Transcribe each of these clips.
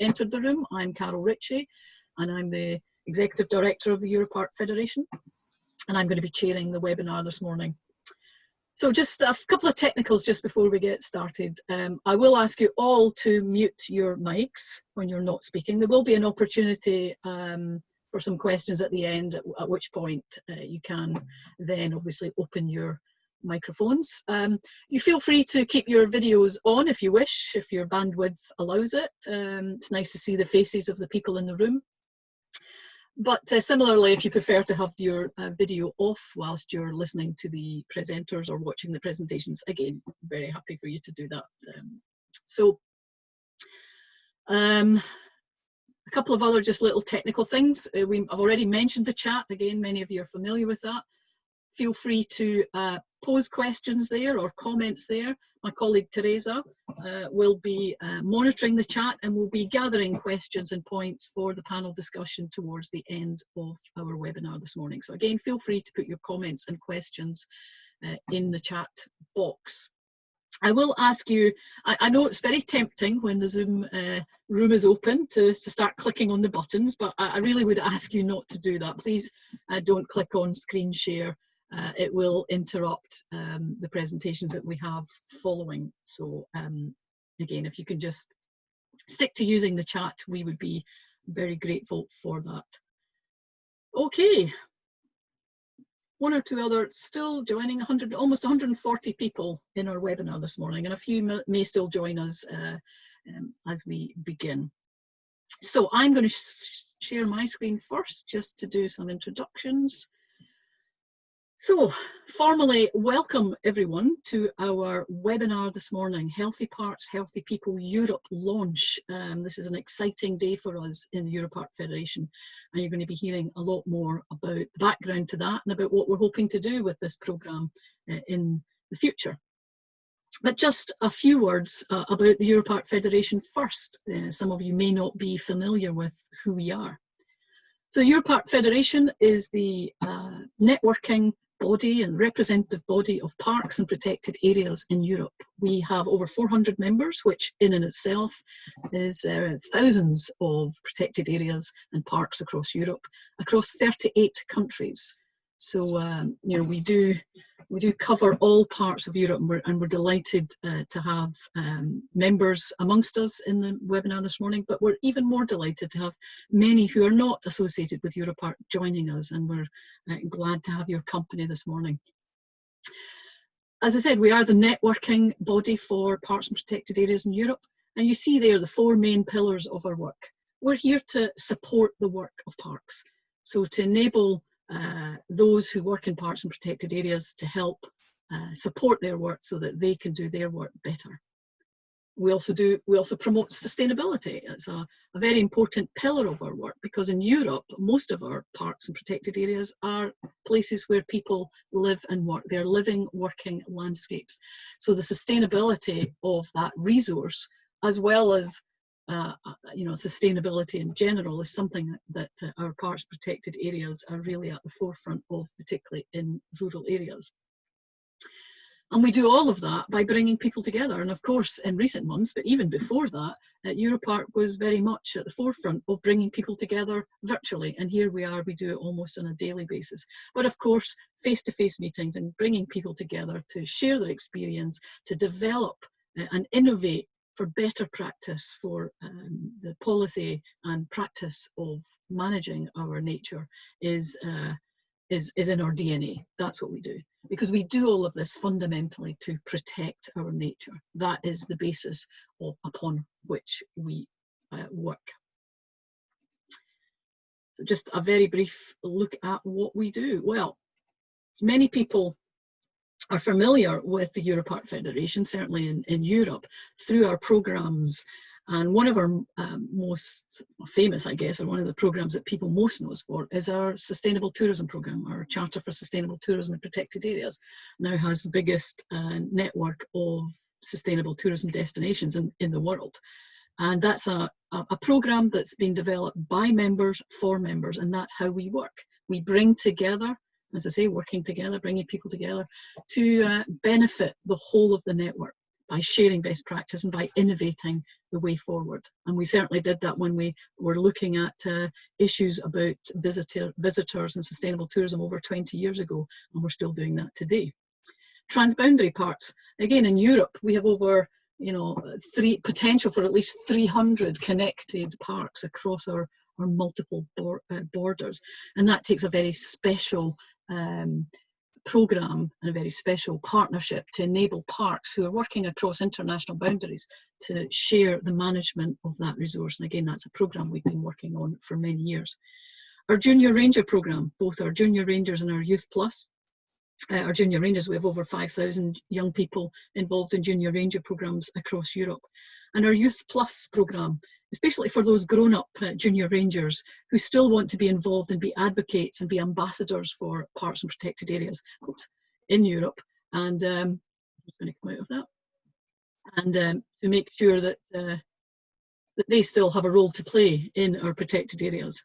entered the room, I'm Carol Ritchie, and I'm the Executive Director of the EUROPARC Federation, and I'm going to be chairing the webinar this morning. So just a couple of technicals just before we get started. I will ask you all to mute your mics when you're not speaking. There will be an opportunity for some questions at the end, at which point you can then obviously open your microphones. You feel free to keep your videos on if you wish, if your bandwidth allows it. It's nice to see the faces of the people in the room. But similarly, if you prefer to have your video off whilst you're listening to the presenters or watching the presentations, again, very happy for you to do that. A couple of other just little technical things. I've already mentioned the chat. Again, many of you are familiar with that. Feel free to pose questions there or comments there. My colleague Teresa will be monitoring the chat and will be gathering questions and points for the panel discussion towards the end of our webinar this morning. So again, feel free to put your comments and questions in the chat box. I will ask you, I know it's very tempting when the Zoom room is open to start clicking on the buttons, but I really would ask you not to do that. Please don't click on screen share. It will interrupt the presentations that we have following. So again, if you can just stick to using the chat, we would be very grateful for that. Okay. One or two others still joining, almost 140 people in our webinar this morning, and a few may still join us as we begin. So I'm going to share my screen first just to do some introductions. So formally welcome everyone to our webinar this morning, Healthy Parks, Healthy People Europe launch. This is an exciting day for us in the EUROPARC Federation, and you're going to be hearing a lot more about the background to that and about what we're hoping to do with this programme in the future. But just a few words about the EUROPARC Federation first. Some of you may not be familiar with who we are. So the EUROPARC Federation is the networking body and representative body of parks and protected areas in Europe. We have over 400 members, which in and itself is thousands of protected areas and parks across Europe, across 38 countries. So you know, we do cover all parts of Europe, and we're delighted to have members amongst us in the webinar this morning, but we're even more delighted to have many who are not associated with EUROPARC joining us, and we're glad to have your company this morning. As I said, we are the networking body for parks and protected areas in Europe, and you see there the four main pillars of our work. We're here to support the work of parks, so to enable those who work in parks and protected areas to help support their work so that they can do their work better. We also promote sustainability. It's a very important pillar of our work, because in Europe, most of our parks and protected areas are places where people live and work. They're living, working landscapes. So the sustainability of that resource, as well as you know, sustainability in general, is something that our parks protected areas are really at the forefront of, particularly in rural areas. And we do all of that by bringing people together. And of course, in recent months, but even before that, EUROPARC was very much at the forefront of bringing people together virtually. And here we are, we do it almost on a daily basis. But of course, face-to-face meetings and bringing people together to share their experience, to develop and innovate for better practice for the policy and practice of managing our nature is in our DNA. That's what we do, because we do all of this fundamentally to protect our nature. That is the basis upon which we work. So just a very brief look at what we do. Well, many people are familiar with the EUROPARC Federation, certainly in Europe, through our programmes. And one of our most famous, I guess, or one of the programmes that people most know us for, is our Sustainable Tourism Programme. Our Charter for Sustainable Tourism in Protected Areas now has the biggest network of sustainable tourism destinations in the world. And that's a programme that's been developed by members for members, and that's how we work. We bring together, as I say, working together, bringing people together to benefit the whole of the network. by sharing best practice and by innovating the way forward. And we certainly did that when we were looking at issues about visitors and sustainable tourism over 20 years ago, and we're still doing that today. Transboundary parks. Again, in Europe, we have over, you know, potential for at least 300 connected parks across our multiple borders. And that takes a very special programme and a very special partnership to enable parks who are working across international boundaries to share the management of that resource. And again, that's a programme we've been working on for many years. Our Junior Ranger programme, both our Junior Rangers and our Youth Plus. Our Junior Rangers, we have over 5,000 young people involved in Junior Ranger programmes across Europe. And our Youth Plus programme, especially for those grown-up Junior Rangers who still want to be involved and be advocates and be ambassadors for parks and protected areas in Europe. And I'm just going to come out of that. And to make sure that, that they still have a role to play in our protected areas.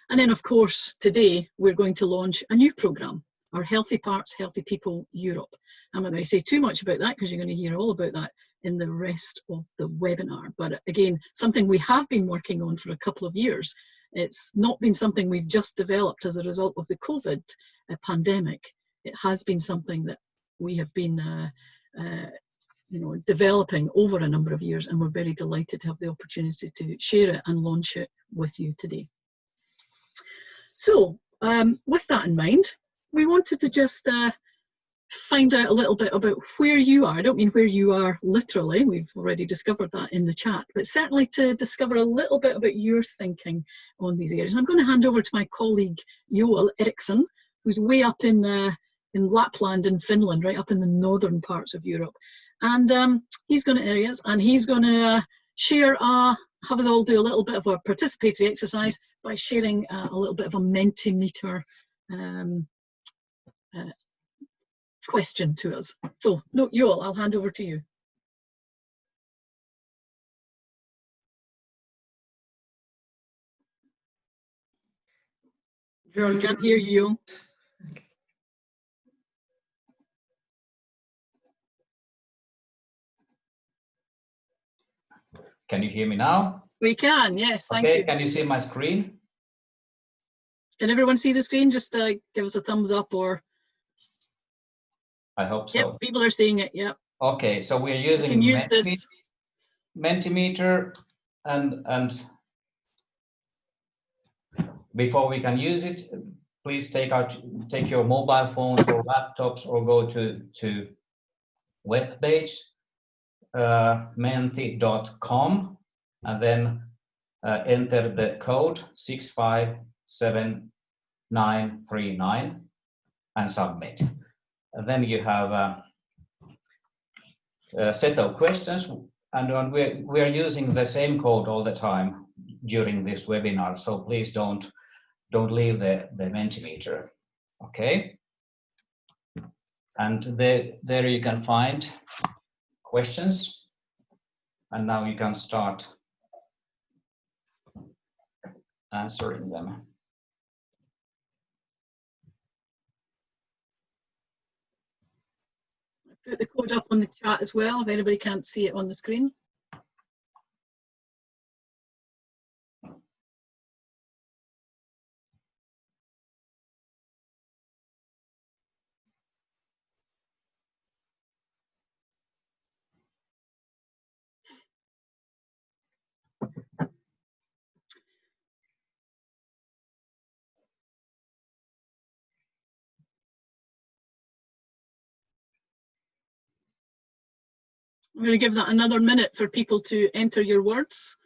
And then, of course, today we're going to launch a new programme, our Healthy Parks, Healthy People Europe. I'm not going to say too much about that because you're going to hear all about that in the rest of the webinar. But again, something we have been working on for a couple of years. It's not been something we've just developed as a result of the COVID pandemic. It has been something that we have been developing over a number of years, and we're very delighted to have the opportunity to share it and launch it with you today. So with that in mind, we wanted to just find out a little bit about where you are. I don't mean where you are literally, we've already discovered that in the chat, but certainly to discover a little bit about your thinking on these areas. I'm going to hand over to my colleague Joel Eriksson, who's way up in Lapland in Finland, right up in the northern parts of Europe. And he's going to share, have us all do a little bit of a participatory exercise by sharing a little bit of a Mentimeter question to us. So, no, Joel, I'll hand over to you. Joel, I can't hear you. Can you hear me now? We can, yes, thank you. Can you see my screen? Can everyone see the screen? Just give us a thumbs up or... I hope so. Yep, people are seeing it, yep. Okay, so we're using Mentimeter, and before we can use it, please take your mobile phones or laptops or go to web page menti.com and then enter the code 657939 and submit. And then you have a set of questions, and we are using the same code all the time during this webinar, so please don't leave the Mentimeter. Okay, and there you can find questions, and now you can start answering them. Put the code up on the chat as well if anybody can't see it on the screen. I'm going to give that another minute for people to enter your words.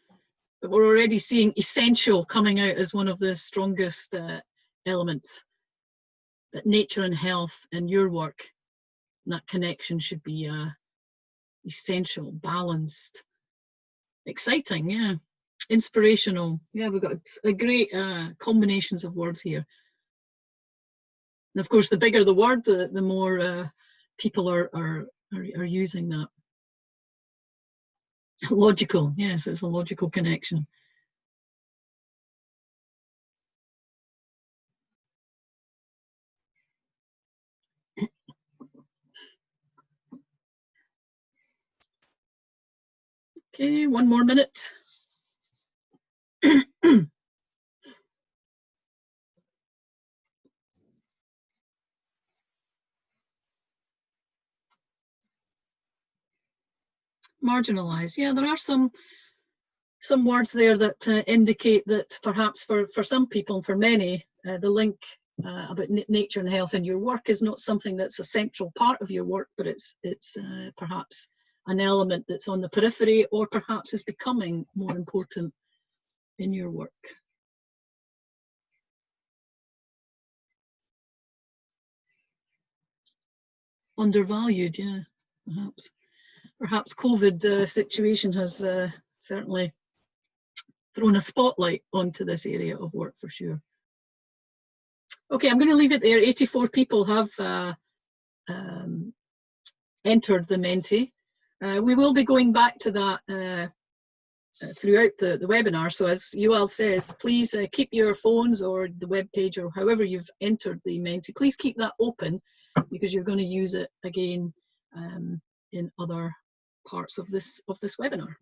But we're already seeing essential coming out as one of the strongest elements. That nature and health and your work, and that connection should be essential, balanced, exciting, yeah, inspirational. Yeah, we've got a great combinations of words here. And of course, the bigger the word, the more people are using that. Logical, yes, it's a logical connection. Okay, one more minute. Marginalised. Yeah, there are some words there that indicate that perhaps for some people and for many, the link about nature and health in your work is not something that's a central part of your work, but it's perhaps an element that's on the periphery, or perhaps is becoming more important in your work. Undervalued, yeah, perhaps. Perhaps COVID situation has certainly thrown a spotlight onto this area of work for sure. Okay, I'm going to leave it there. 84 people have entered the Menti. We will be going back to that throughout the webinar. So as Yuval says, please keep your phones or the web page or however you've entered the Menti, please keep that open, because you're going to use it again in other parts of this webinar.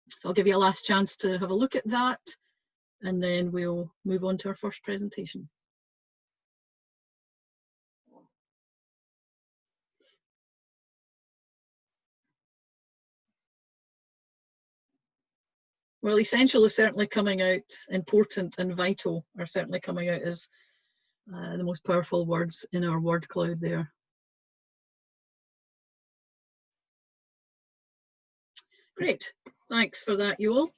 So I'll give you a last chance to have a look at that, and then we'll move on to our first presentation. Well, essential is certainly coming out, important and vital are certainly coming out as the most powerful words in our word cloud there. Great, thanks for that, Yuval.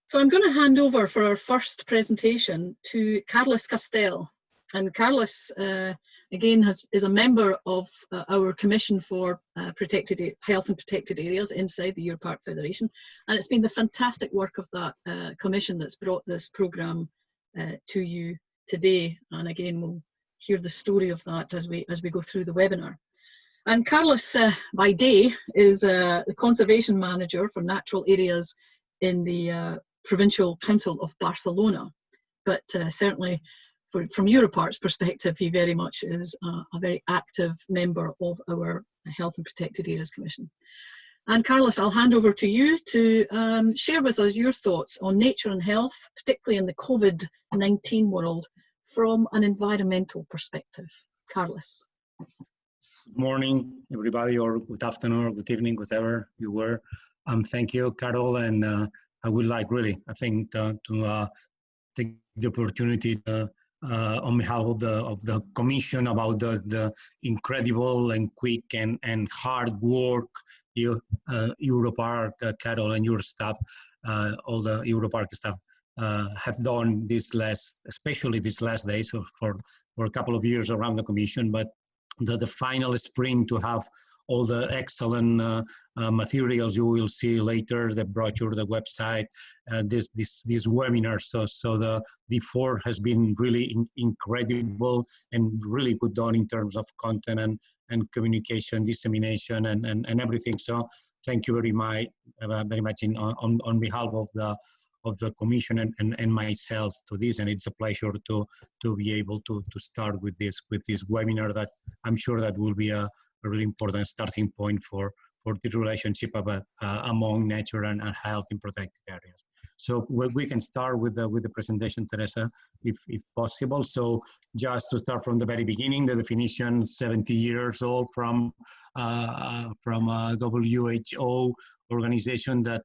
So I'm going to hand over for our first presentation to Carlos Castel. And Carlos, again, is a member of our Commission for Protected Health and Protected Areas inside the EUROPARC Federation. And it's been the fantastic work of that commission that's brought this programme to you today. And again, we'll hear the story of that as we go through the webinar. And Carlos, by day, is the Conservation Manager for Natural Areas in the Provincial Council of Barcelona. But certainly, from EUROPARC's perspective, he very much is a very active member of our Health and Protected Areas Commission. And Carlos, I'll hand over to you to share with us your thoughts on nature and health, particularly in the COVID-19 world, from an environmental perspective. Carlos. Good morning, everybody, or good afternoon, or good evening, whatever you were. Thank you, Carol, and I would like really, I think, to take the opportunity to, on behalf of the Commission about the incredible and quick and hard work EUROPARC, Carol, and your staff, all the EUROPARC staff have done especially these last days for a couple of years around the Commission, but the final sprint to have all the excellent materials you will see later, the brochure, the website, this webinar. So the D4 has been really incredible and really good done in terms of content and communication, dissemination, and everything. So thank you very much on behalf of the Commission and myself to this, and it's a pleasure to be able to start with this webinar that I'm sure that will be a really important starting point for the relationship among nature and health in protected areas. So we can start with the presentation, Teresa, if possible. So just to start from the very beginning, the definition 70 years old from a WHO organization that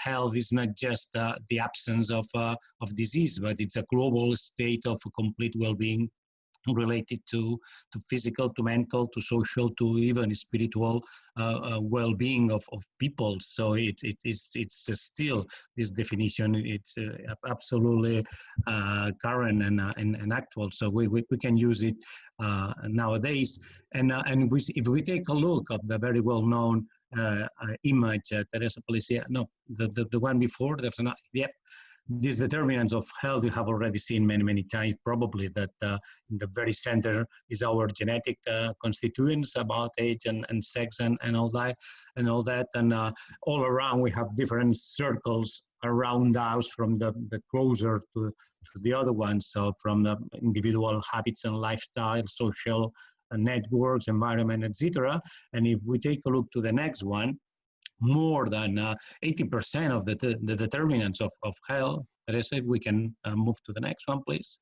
health is not just the absence of disease, but it's a global state of complete well-being related to physical, to mental, to social, to even spiritual well-being of people. So it's still this definition. It's absolutely current and actual. So we can use it nowadays. And if we take a look at the very well-known image, Teresa Policia, no, the one before, there's not, yep. These determinants of health you have already seen many times, probably, that in the very center is our genetic constituents about age and sex and all that. And all around we have different circles around us, from the closer to the other ones. So from the individual habits and lifestyle, social networks, environment, etc. And if we take a look to the next one, more than 80% of the determinants of health, Teresa, if we can move to the next one, please,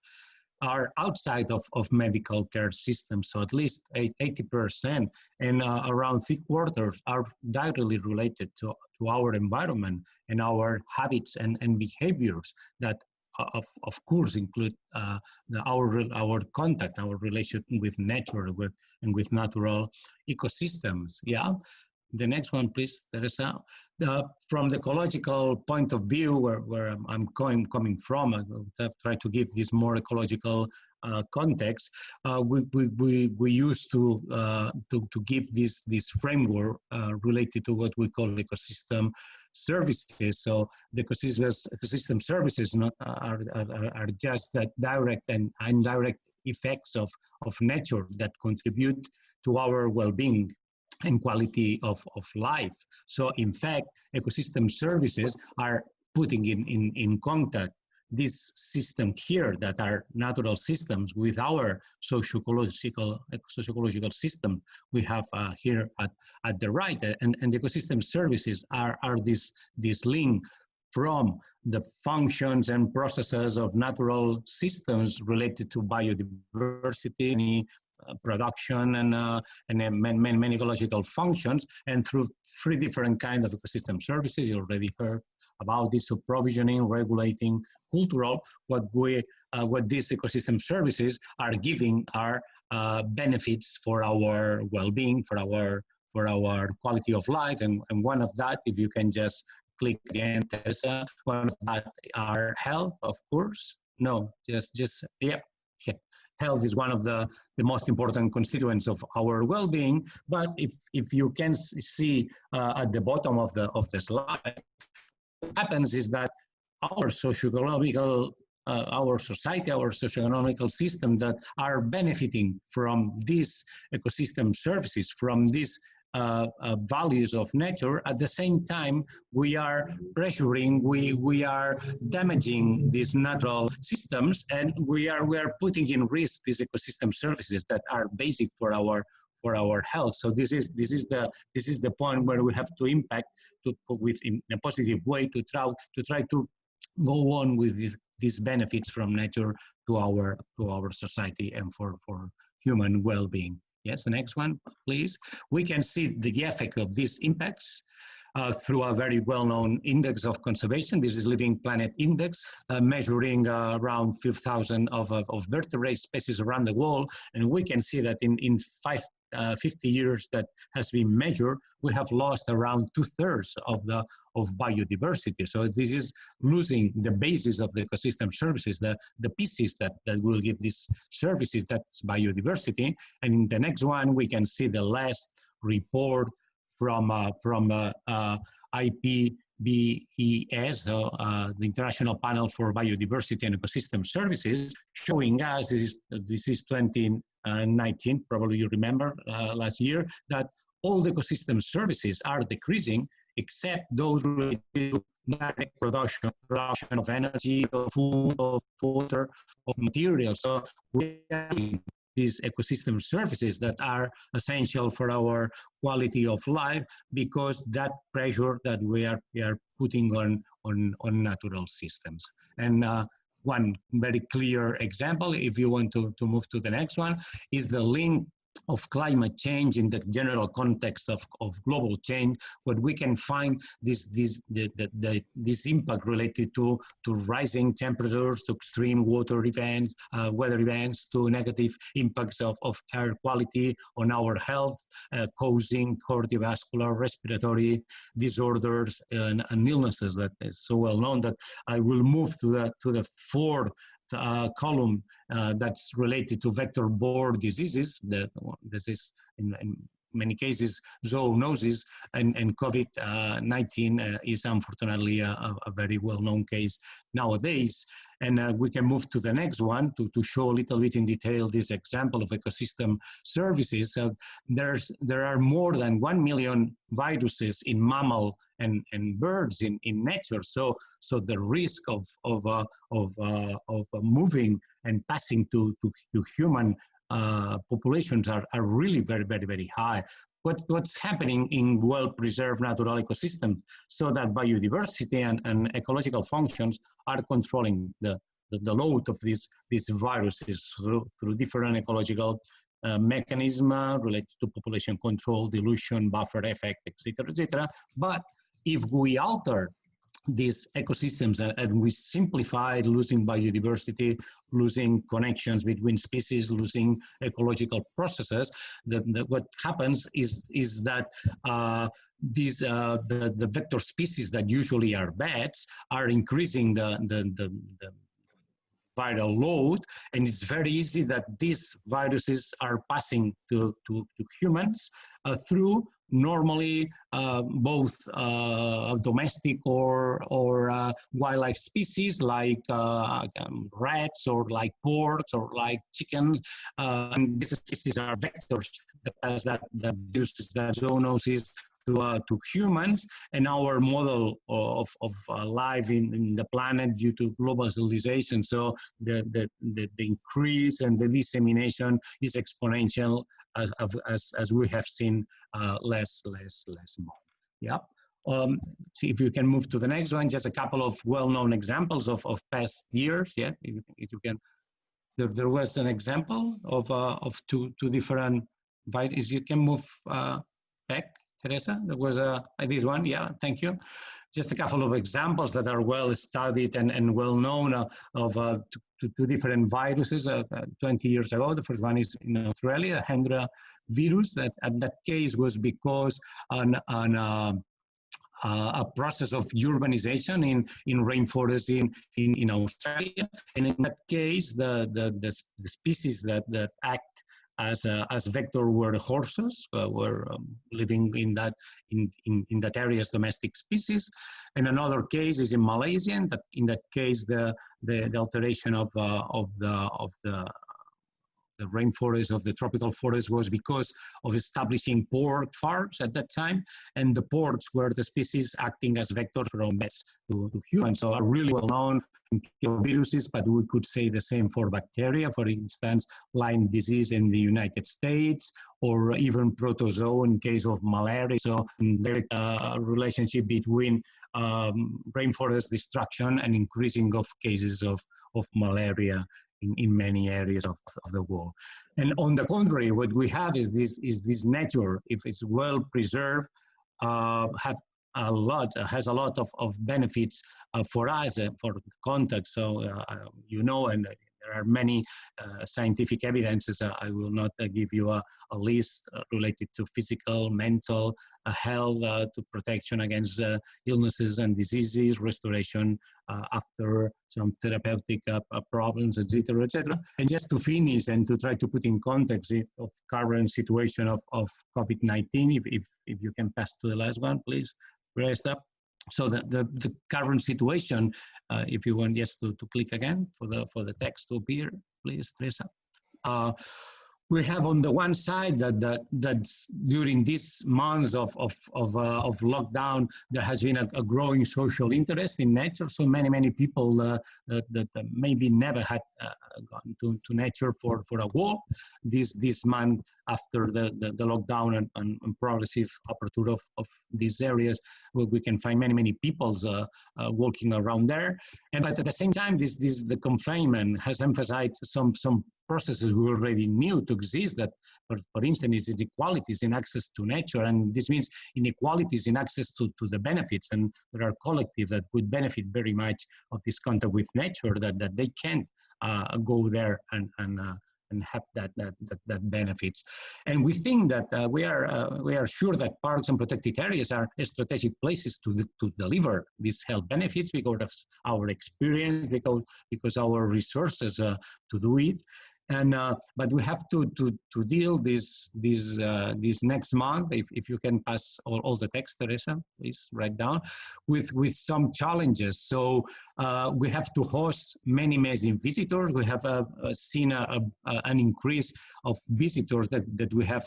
are outside of medical care systems. So at least 80% and around 3/4 are directly related to our environment and our habits and behaviors that of course include our contact, our relation with nature, and with natural ecosystems. Yeah. The next one, please, Teresa. From the ecological point of view, where I'm coming from, I'll try to give this more ecological context. We used to give this framework related to what we call ecosystem services. So the ecosystem services are just the direct and indirect effects of nature that contribute to our well-being and quality of life. So in fact, ecosystem services are putting in contact this system here that are natural systems with our socio-ecological system we have here at the right. And the ecosystem services are this link from the functions and processes of natural systems related to biodiversity, production, and many ecological functions, and through 3 different kinds of ecosystem services. You already heard about this: so provisioning, regulating, cultural. What these ecosystem services are giving are benefits for our well-being, for our quality of life, and one of that, if you can just click again, Teresa, one of that are health, of course. No, just yeah. Health is one of the most important constituents of our well-being. But if you can see at the bottom of the slide, what happens is that our socio-economical, our society, our socio-economical system that are benefiting from these ecosystem services, from these values of nature, at the same time we are pressuring, we are damaging these natural systems, and we are putting in risk these ecosystem services that are basic for our health. So this is the point where we have to impact in a positive way to try to go on with these benefits from nature to our society and for human well-being. Yes, the next one, please. We can see the effect of these impacts through a very well-known index of conservation. This is Living Planet Index, measuring around 5,000 of vertebrate species around the world. And we can see that in 50 years that has been measured, we have lost around 2/3 of biodiversity. So this is losing the basis of the ecosystem services, the pieces that will give these services, that's biodiversity. And in the next one, we can see the last report from IPBES, the International Panel for Biodiversity and Ecosystem Services, showing us, this is 2019, probably you remember last year, that all the ecosystem services are decreasing, except those related to direct production of energy, of food, of water, of materials. So we are these ecosystem services that are essential for our quality of life, because that pressure that we are putting on natural systems. And one very clear example, if you want to move to the next one, is the link of climate change in the general context of global change. What we can find this impact related to rising temperatures, to extreme water events, weather events, to negative impacts of air quality on our health, causing cardiovascular, respiratory disorders and illnesses that is so well known that I will move to the fourth column that's related to vector-borne diseases. This is in many cases zoonosis, and COVID-19 is unfortunately a very well-known case nowadays. And we can move to the next one to show a little bit in detail this example of ecosystem services. There are more than 1 million viruses in mammal and birds in nature. So the risk of moving and passing to human populations are really very, very, very high. What's happening in well-preserved natural ecosystems, so that biodiversity and ecological functions are controlling the load of these viruses through different ecological mechanisms related to population control, dilution, buffer effect, etc., etc. But if we alter these ecosystems and we simplify, losing biodiversity, losing connections between species, losing ecological processes, what happens is that the vector species that usually are bats are increasing the viral load, and it's very easy that these viruses are passing to humans through normally both domestic or wildlife species like rats or like porks or like chickens, and these species are vectors that pass that viruses, that zoonosis to humans. And our model of life in the planet due to globalization, so the increase and the dissemination is exponential, as we have seen less more. Yeah. See if you can move to the next one. Just a couple of well-known examples of past years. Yeah, if you can. There was an example of two different viruses. You can move back, Teresa. There was this one. Yeah, thank you. Just a couple of examples that are well studied and well known of two different viruses 20 years ago. The first one is in Australia, Hendra virus. That case was because a process of urbanization in rainforests in Australia, and in that case, the species that act as vector were horses, were living in that area as domestic species. And another case is in Malaysia. And that in that case, the alteration of the rainforest, of the tropical forest, was because of establishing pork farms at that time, and the porks were the species acting as vectors from bats to humans. So are really well known in viruses, but we could say the same for bacteria. For instance, Lyme disease in the United States, or even protozoa in case of malaria. So there is a relationship between rainforest destruction and increasing of cases of malaria in many areas of the world. And on the contrary, what we have is this nature, if it's well preserved, has a lot of benefits for us, for context. So and there are many scientific evidences. I will not give you a list related to physical, mental health, to protection against illnesses and diseases, restoration after some therapeutic problems, etc., etc. And just to finish and to try to put in context of current situation of COVID-19, if you can pass to the last one, please, raise up. So the current situation, if you want just to click again for the text to appear, please, Teresa. We have on the one side that during these months of lockdown, there has been a growing social interest in nature. So many people that maybe never had gone to nature for a walk this month after the lockdown and progressive aperture of these areas, we can find many people walking around there. But at the same time, the confinement has emphasized some processes we already knew to exist, that for instance is inequalities in access to nature, and this means inequalities in access to the benefits, and there are collectives that would benefit very much of this contact with nature, that they can't go there and have that benefits. And we think that we are sure that parks and protected areas are strategic places to deliver these health benefits because of our experience, because our resources to do it. And but we have to deal this next month. If you can pass all the text, Teresa, please write down, with some challenges. So we have to host many visitors. We have seen an increase of visitors that we have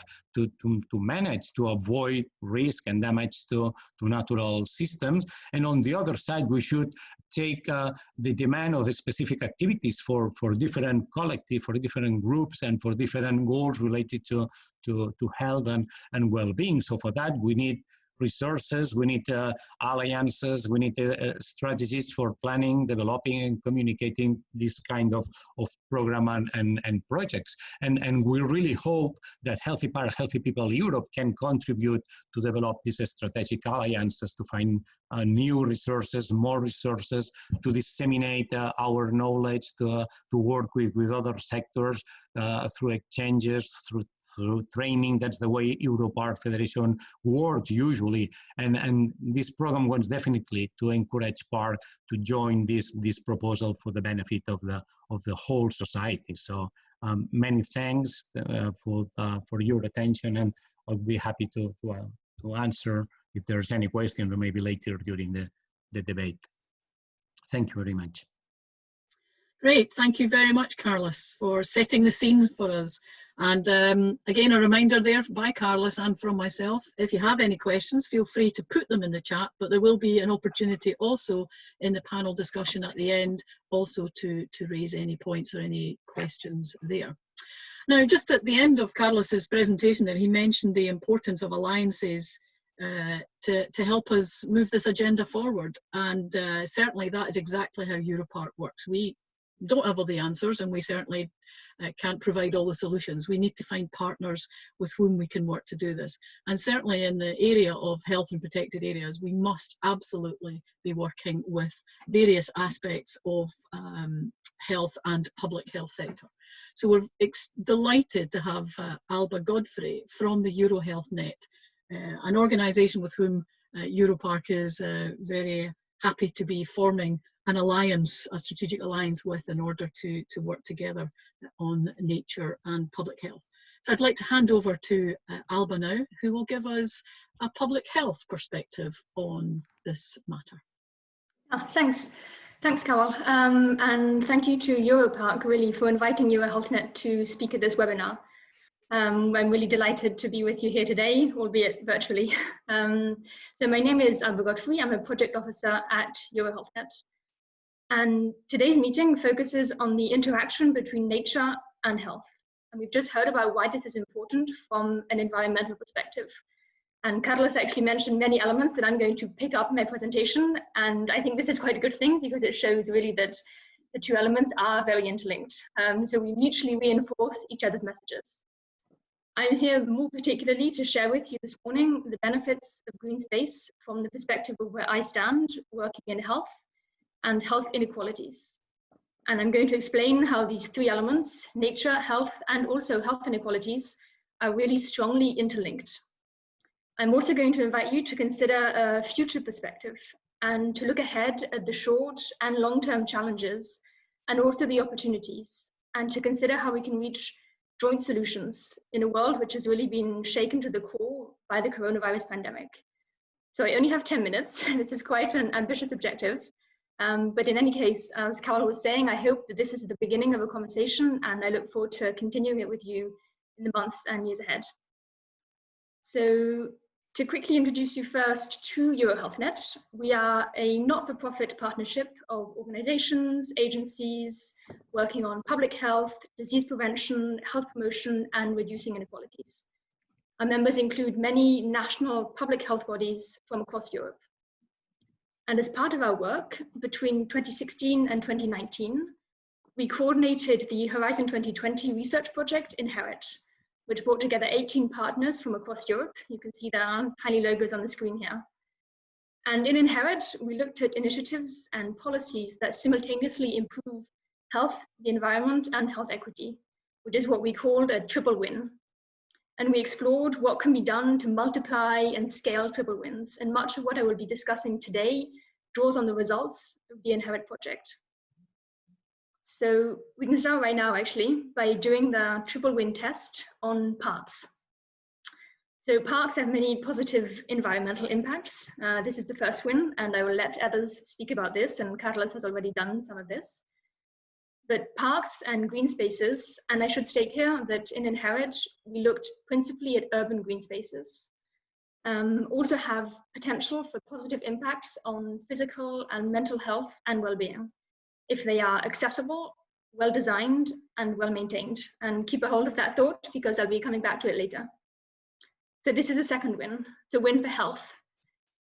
manage to avoid risk and damage to natural systems. And on the other side, we should take the demand of the specific activities for different collectives, for different groups, and for different goals related to health and well-being. So for that, we need resources, we need alliances, we need strategies for planning, developing, and communicating this kind of program and projects. And we really hope that Healthy Park, Healthy People Europe can contribute to develop these strategic alliances, to find new resources, more resources, to disseminate our knowledge, to work with other sectors through exchanges, through training. That's the way EUROPARC Federation works usually. And this program wants definitely to encourage PARC to join this proposal for the benefit of the whole society. So many thanks for your attention, and I'll be happy to answer if there's any question, or maybe later during the debate. Thank you very much. Great, thank you very much, Carlos, for setting the scenes for us. And again, a reminder there by Carlos and from myself, if you have any questions, feel free to put them in the chat, but there will be an opportunity also in the panel discussion at the end also to raise any points or any questions there. Now, just at the end of Carlos's presentation there, he mentioned the importance of alliances to help us move this agenda forward. And certainly that is exactly how EUROPARC works. We don't have all the answers, and we certainly can't provide all the solutions. We need to find partners with whom we can work to do this. And certainly in the area of health and protected areas, we must absolutely be working with various aspects of health and public health sector. So we're delighted to have Alba Godfrey from the EuroHealthNet, an organisation with whom EUROPARC is very happy to be forming an alliance, a strategic alliance with, in order to work together on nature and public health. So I'd like to hand over to Alba now, who will give us a public health perspective on this matter. Oh, thanks, Carol. And thank you to EUROPARC really for inviting EuroHealthNet to speak at this webinar. I'm really delighted to be with you here today, albeit virtually. So my name is Alba Godfrey. I'm a project officer at EuroHealthNet. And today's meeting focuses on the interaction between nature and health. And we've just heard about why this is important from an environmental perspective. And Carlos actually mentioned many elements that I'm going to pick up in my presentation. And I think this is quite a good thing, because it shows really that the two elements are very interlinked. So we mutually reinforce each other's messages. I'm here more particularly to share with you this morning the benefits of green space from the perspective of where I stand working in health and health inequalities. And I'm going to explain how these three elements, nature, health, and also health inequalities, are really strongly interlinked. I'm also going to invite you to consider a future perspective and to look ahead at the short and long-term challenges and also the opportunities, and to consider how we can reach joint solutions in a world which has really been shaken to the core by the coronavirus pandemic. So I only have 10 minutes. This is quite an ambitious objective. But in any case, as Carol was saying, I hope that this is the beginning of a conversation, and I look forward to continuing it with you in the months and years ahead. So to quickly introduce you first to EuroHealthNet, we are a not-for-profit partnership of organizations, agencies working on public health, disease prevention, health promotion, and reducing inequalities. Our members include many national public health bodies from across Europe. And as part of our work, between 2016 and 2019, we coordinated the Horizon 2020 research project Inherit, which brought together 18 partners from across Europe. You can see their tiny logos on the screen here. And in Inherit, we looked at initiatives and policies that simultaneously improve health, the environment, and health equity, which is what we called a triple win. And we explored what can be done to multiply and scale triple wins. And much of what I will be discussing today draws on the results of the Inherit project. So we can start right now, actually, by doing the triple win test on parks. So parks have many positive environmental impacts. This is the first win, and I will let others speak about this, and Carlos has already done some of this. But parks and green spaces, and I should state here that in Inherit, we looked principally at urban green spaces, also have potential for positive impacts on physical and mental health and well-being if they are accessible, well-designed, and well-maintained. And keep a hold of that thought because I'll be coming back to it later. So this is a second win. It's a win for health.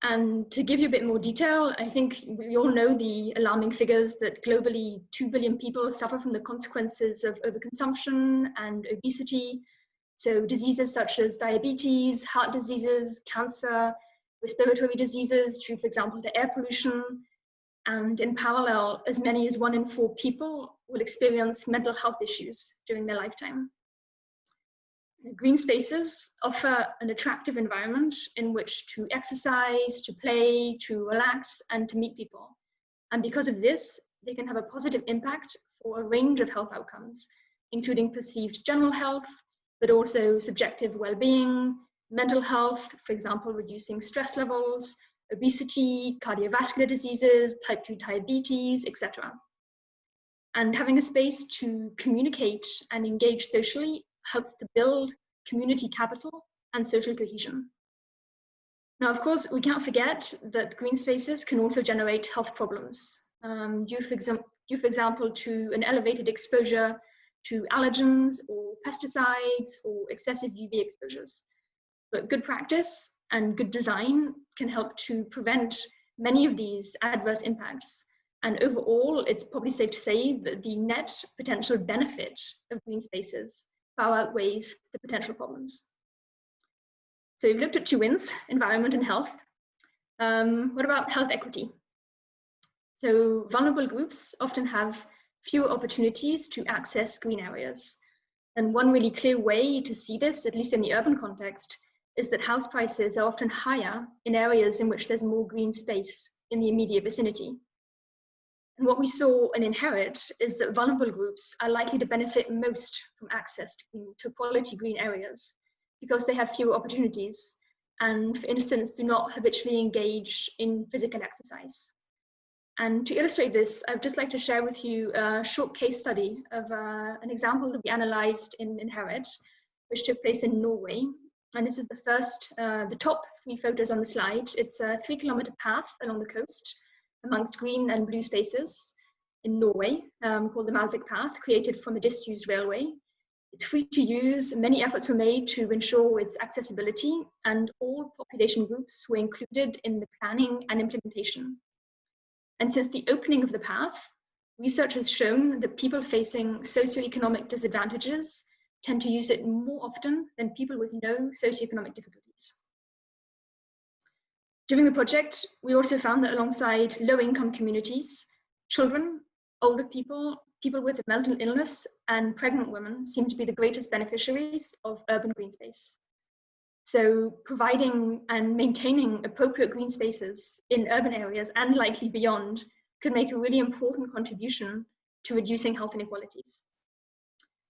And to give you a bit more detail, I think we all know the alarming figures that globally 2 billion people suffer from the consequences of overconsumption and obesity. So diseases such as diabetes, heart diseases, cancer, respiratory diseases due, for example, to air pollution. And in parallel, as many as 1 in 4 people will experience mental health issues during their lifetime. Green spaces offer an attractive environment in which to exercise, to play, to relax, and to meet people. And because of this, they can have a positive impact for a range of health outcomes, including perceived general health, but also subjective well-being, mental health, for example, reducing stress levels, obesity, cardiovascular diseases, type 2 diabetes, etc. And having a space to communicate and engage socially helps to build community capital and social cohesion. Now, of course, we can't forget that green spaces can also generate health problems, due, for example, to an elevated exposure to allergens or pesticides or excessive UV exposures. But good practice and good design can help to prevent many of these adverse impacts. And overall, it's probably safe to say that the net potential benefit of green spaces far outweighs the potential problems. So we've looked at 2 wins, environment and health. What about health equity? So vulnerable groups often have fewer opportunities to access green areas. And one really clear way to see this, at least in the urban context, is that house prices are often higher in areas in which there's more green space in the immediate vicinity. And what we saw in Inherit is that vulnerable groups are likely to benefit most from access to quality green areas because they have fewer opportunities and, for instance, do not habitually engage in physical exercise. And to illustrate this, I'd just like to share with you a short case study of an example that we analyzed in Inherit, which took place in Norway. And this is the top 3 photos on the slide. It's a 3-kilometer path along the coast amongst green and blue spaces in Norway, called the Malvik Path, created from a disused railway. It's free to use. Many efforts were made to ensure its accessibility, and all population groups were included in the planning and implementation. And since the opening of the path, research has shown that people facing socioeconomic disadvantages tend to use it more often than people with no socioeconomic difficulties. During the project, we also found that alongside low-income communities, children, older people, people with a mental illness, and pregnant women seem to be the greatest beneficiaries of urban green space. So providing and maintaining appropriate green spaces in urban areas and likely beyond could make a really important contribution to reducing health inequalities.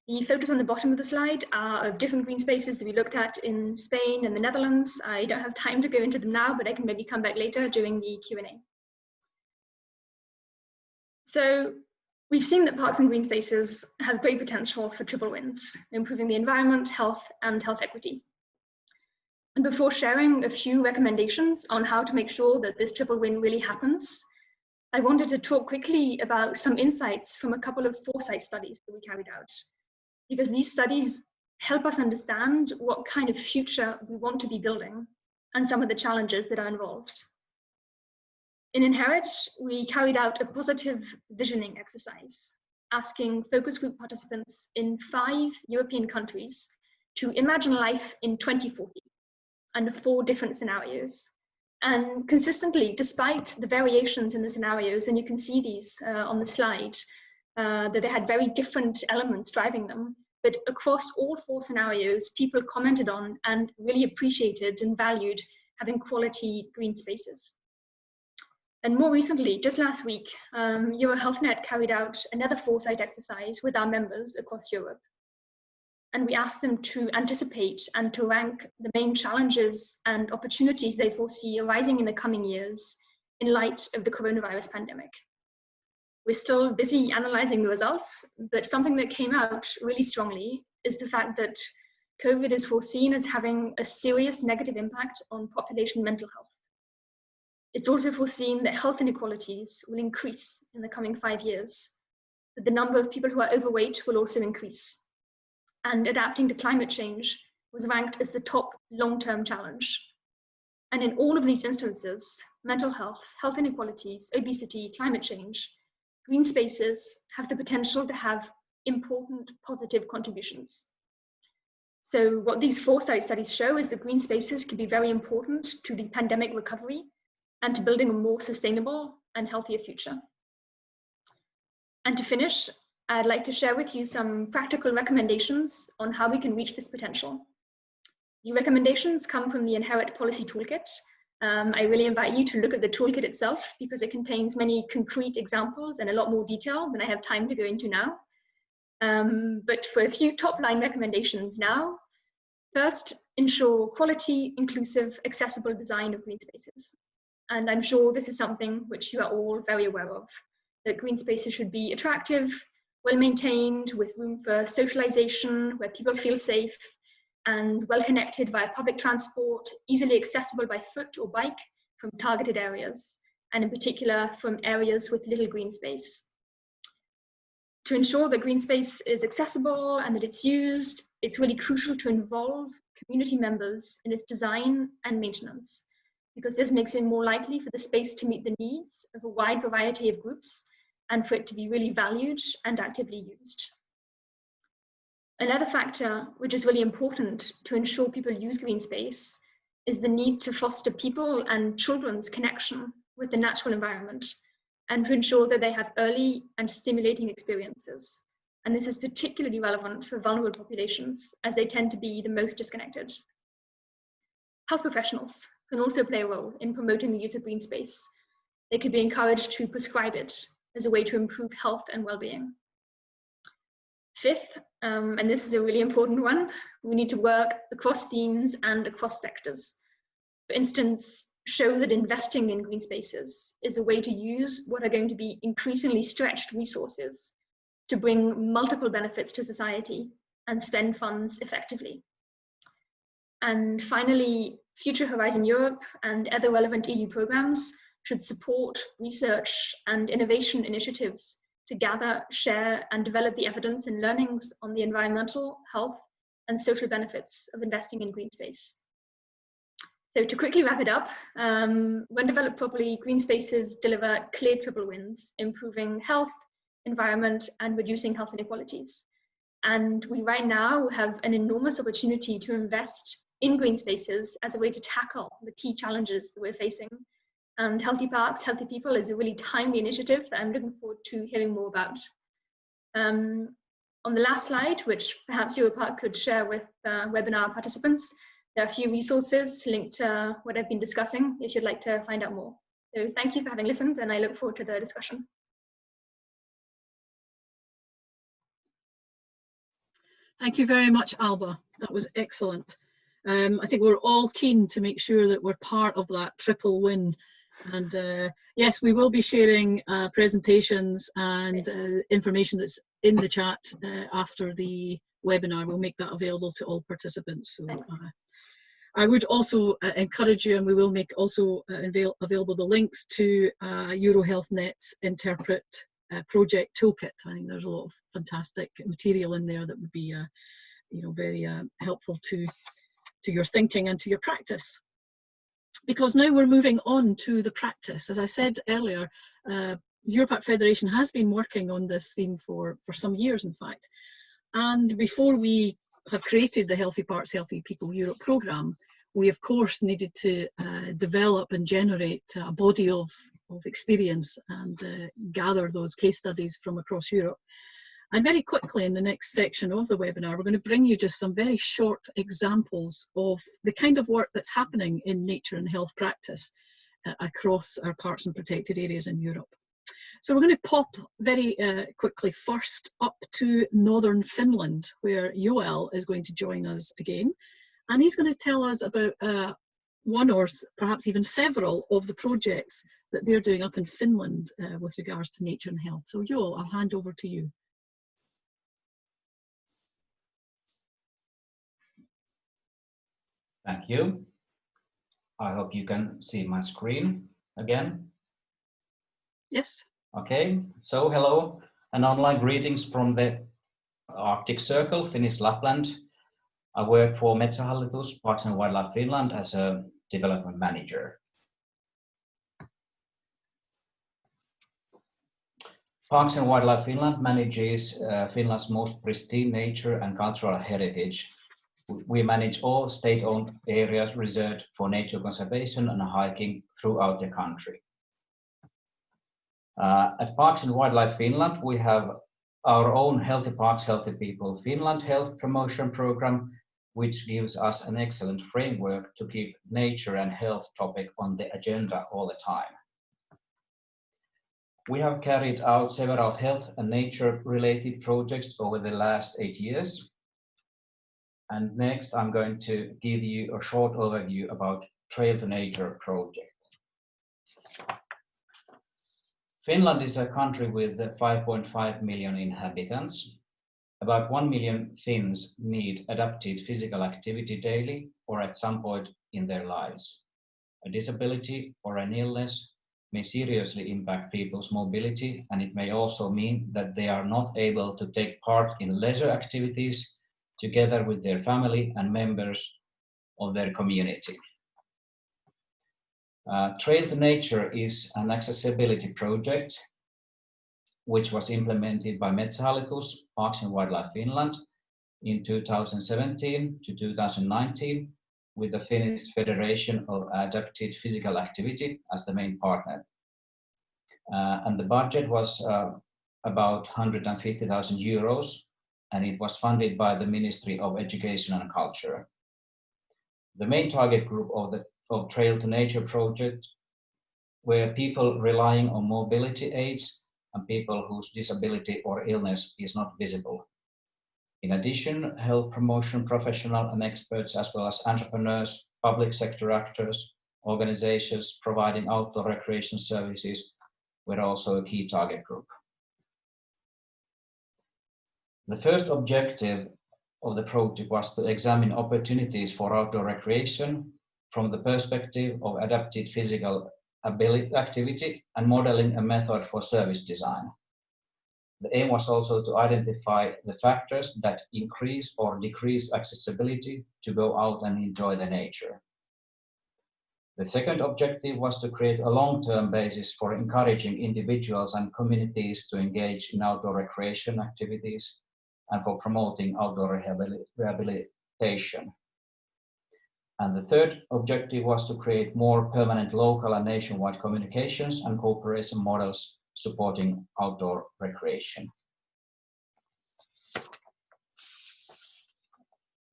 The photos on the bottom of the slide are of different green spaces that we looked at in Spain and the Netherlands. I don't have time to go into them now, but I can maybe come back later during the Q&A. So we've seen that parks and green spaces have great potential for triple wins, improving the environment, health, and health equity. And before sharing a few recommendations on how to make sure that this triple win really happens, I wanted to talk quickly about some insights from a couple of foresight studies that we carried out, because these studies help us understand what kind of future we want to be building and some of the challenges that are involved. In Inherit, we carried out a positive visioning exercise, asking focus group participants in 5 European countries to imagine life in 2040 under 4 different scenarios. And consistently, despite the variations in the scenarios, and you can see these on the slide, that they had very different elements driving them, but across all 4 scenarios, people commented on and really appreciated and valued having quality green spaces. And more recently, just last week, EuroHealthNet carried out another foresight exercise with our members across Europe. And we asked them to anticipate and to rank the main challenges and opportunities they foresee arising in the coming years in light of the coronavirus pandemic. We're still busy analyzing the results, but something that came out really strongly is the fact that COVID is foreseen as having a serious negative impact on population mental health. It's also foreseen that health inequalities will increase in the coming 5 years, that the number of people who are overweight will also increase. And adapting to climate change was ranked as the top long-term challenge. And in all of these instances, mental health, health inequalities, obesity, climate change, green spaces have the potential to have important positive contributions. So what these foresight studies show is that green spaces can be very important to the pandemic recovery and to building a more sustainable and healthier future. And to finish, I'd like to share with you some practical recommendations on how we can reach this potential. The recommendations come from the Inherit Policy Toolkit. I really invite you to look at the toolkit itself because it contains many concrete examples and a lot more detail than I have time to go into now. But for a few top-line recommendations now, first, ensure quality, inclusive, accessible design of green spaces. And I'm sure this is something which you are all very aware of, that green spaces should be attractive, well-maintained, with room for socialization, where people feel safe, and well-connected via public transport, easily accessible by foot or bike from targeted areas, and in particular from areas with little green space. To ensure that green space is accessible and that it's used, it's really crucial to involve community members in its design and maintenance, because this makes it more likely for the space to meet the needs of a wide variety of groups and for it to be really valued and actively used. Another factor which is really important to ensure people use green space is the need to foster people and children's connection with the natural environment and to ensure that they have early and stimulating experiences. And this is particularly relevant for vulnerable populations as they tend to be the most disconnected. Health professionals can also play a role in promoting the use of green space. They could be encouraged to prescribe it as a way to improve health and well-being. Fifth, and this is a really important one, we need to work across themes and across sectors. For instance, show that investing in green spaces is a way to use what are going to be increasingly stretched resources to bring multiple benefits to society and spend funds effectively. And finally, Future Horizon Europe and other relevant EU programs should support research and innovation initiatives to gather, share, and develop the evidence and learnings on the environmental, health, and social benefits of investing in green space. So to quickly wrap it up, when developed properly, green spaces deliver clear triple wins, improving health, environment, and reducing health inequalities. And we right now have an enormous opportunity to invest in green spaces as a way to tackle the key challenges that we're facing. And Healthy Parks, Healthy People is a really timely initiative that I'm looking forward to hearing more about. On the last slide, which perhaps EUROPARC could share with webinar participants, there are a few resources linked to what I've been discussing if you'd like to find out more. So thank you for having listened, and I look forward to the discussion. Thank you very much, Alba. That was excellent. I think we're all keen to make sure that we're part of that triple win. And yes, we will be sharing presentations and information that's in the chat after the webinar. We'll make that available to all participants. So I would also encourage you, and we will make also available the links to EuroHealthNet's Interpret project toolkit. I think there's a lot of fantastic material in there that would be very helpful to your thinking and to your practice. Because now we're moving on to the practice. As I said earlier, EUROPARC Federation has been working on this theme for some years, in fact. And before we have created the Healthy Parks, Healthy People Europe programme, we of course needed to develop and generate a body of experience and gather those case studies from across Europe. And very quickly in the next section of the webinar, we're going to bring you just some very short examples of the kind of work that's happening in nature and health practice across our parks and protected areas in Europe. So we're going to pop very quickly first up to northern Finland, where Joel is going to join us again. And he's going to tell us about one or perhaps even several of the projects that they're doing up in Finland with regards to nature and health. So Joel, I'll hand over to you. Thank you. I hope you can see my screen again. Yes. Okay, so hello and online greetings from the Arctic Circle, Finnish Lapland. I work for Metsähallitus, Parks and Wildlife Finland as a development manager. Parks and Wildlife Finland manages Finland's most pristine nature and cultural heritage. We manage all state-owned areas reserved for nature conservation and hiking throughout the country. At Parks and Wildlife Finland, we have our own Healthy Parks, Healthy People Finland health promotion program, which gives us an excellent framework to keep nature and health topic on the agenda all the time. We have carried out several health and nature-related projects over the last 8 years. And next, I'm going to give you a short overview about Trail to Nature project. Finland is a country with 5.5 million inhabitants. About 1 million Finns need adapted physical activity daily or at some point in their lives. A disability or an illness may seriously impact people's mobility, and it may also mean that they are not able to take part in leisure activities together with their family and members of their community. Trail to Nature is an accessibility project which was implemented by Metsähallitus, Parks and Wildlife Finland in 2017 to 2019 with the Finnish Federation of Adapted Physical Activity as the main partner. And the budget was about 150,000 euros, and it was funded by the Ministry of Education and Culture. The main target group of Trail to Nature project were people relying on mobility aids and people whose disability or illness is not visible. In addition, health promotion professionals and experts, as well as entrepreneurs, public sector actors, organizations providing outdoor recreation services were also a key target group. The first objective of the project was to examine opportunities for outdoor recreation from the perspective of adapted physical activity and modeling a method for service design. The aim was also to identify the factors that increase or decrease accessibility to go out and enjoy the nature. The second objective was to create a long-term basis for encouraging individuals and communities to engage in outdoor recreation activities and for promoting outdoor rehabilitation. And the third objective was to create more permanent local and nationwide communications and cooperation models supporting outdoor recreation.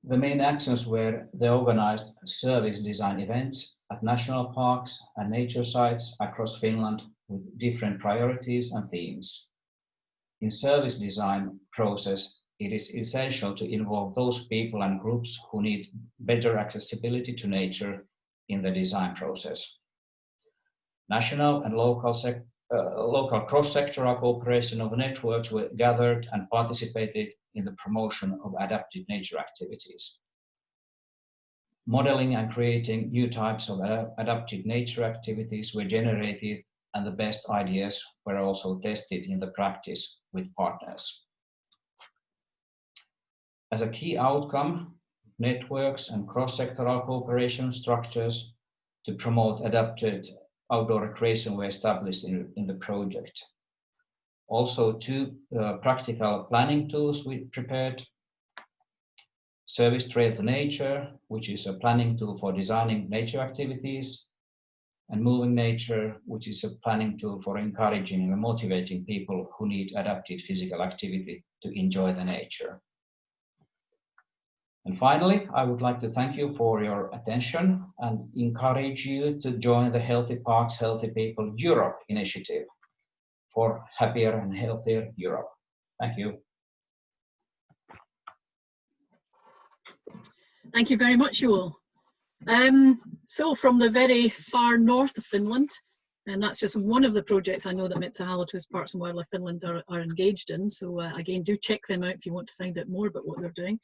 The main actions were the organized service design events at national parks and nature sites across Finland with different priorities and themes. In service design process, it is essential to involve those people and groups who need better accessibility to nature in the design process. National and local cross-sectoral cooperation of networks were gathered and participated in the promotion of adapted nature activities. Modeling and creating new types of adapted nature activities were generated, and the best ideas were also tested in the practice with partners. As a key outcome, networks and cross-sectoral cooperation structures to promote adapted outdoor recreation were established in the project. Also, two practical planning tools we prepared. Service Trail to Nature, which is a planning tool for designing nature activities, and Moving Nature, which is a planning tool for encouraging and motivating people who need adapted physical activity to enjoy the nature. And finally, I would like to thank you for your attention and encourage you to join the Healthy Parks, Healthy People Europe initiative for happier and healthier Europe. Thank you. Thank you very much, Joel. So from the very far north of Finland, and that's just one of the projects I know that Metsähallitus Parks and Wildlife Finland are engaged in. So again, do check them out if you want to find out more about what they're doing.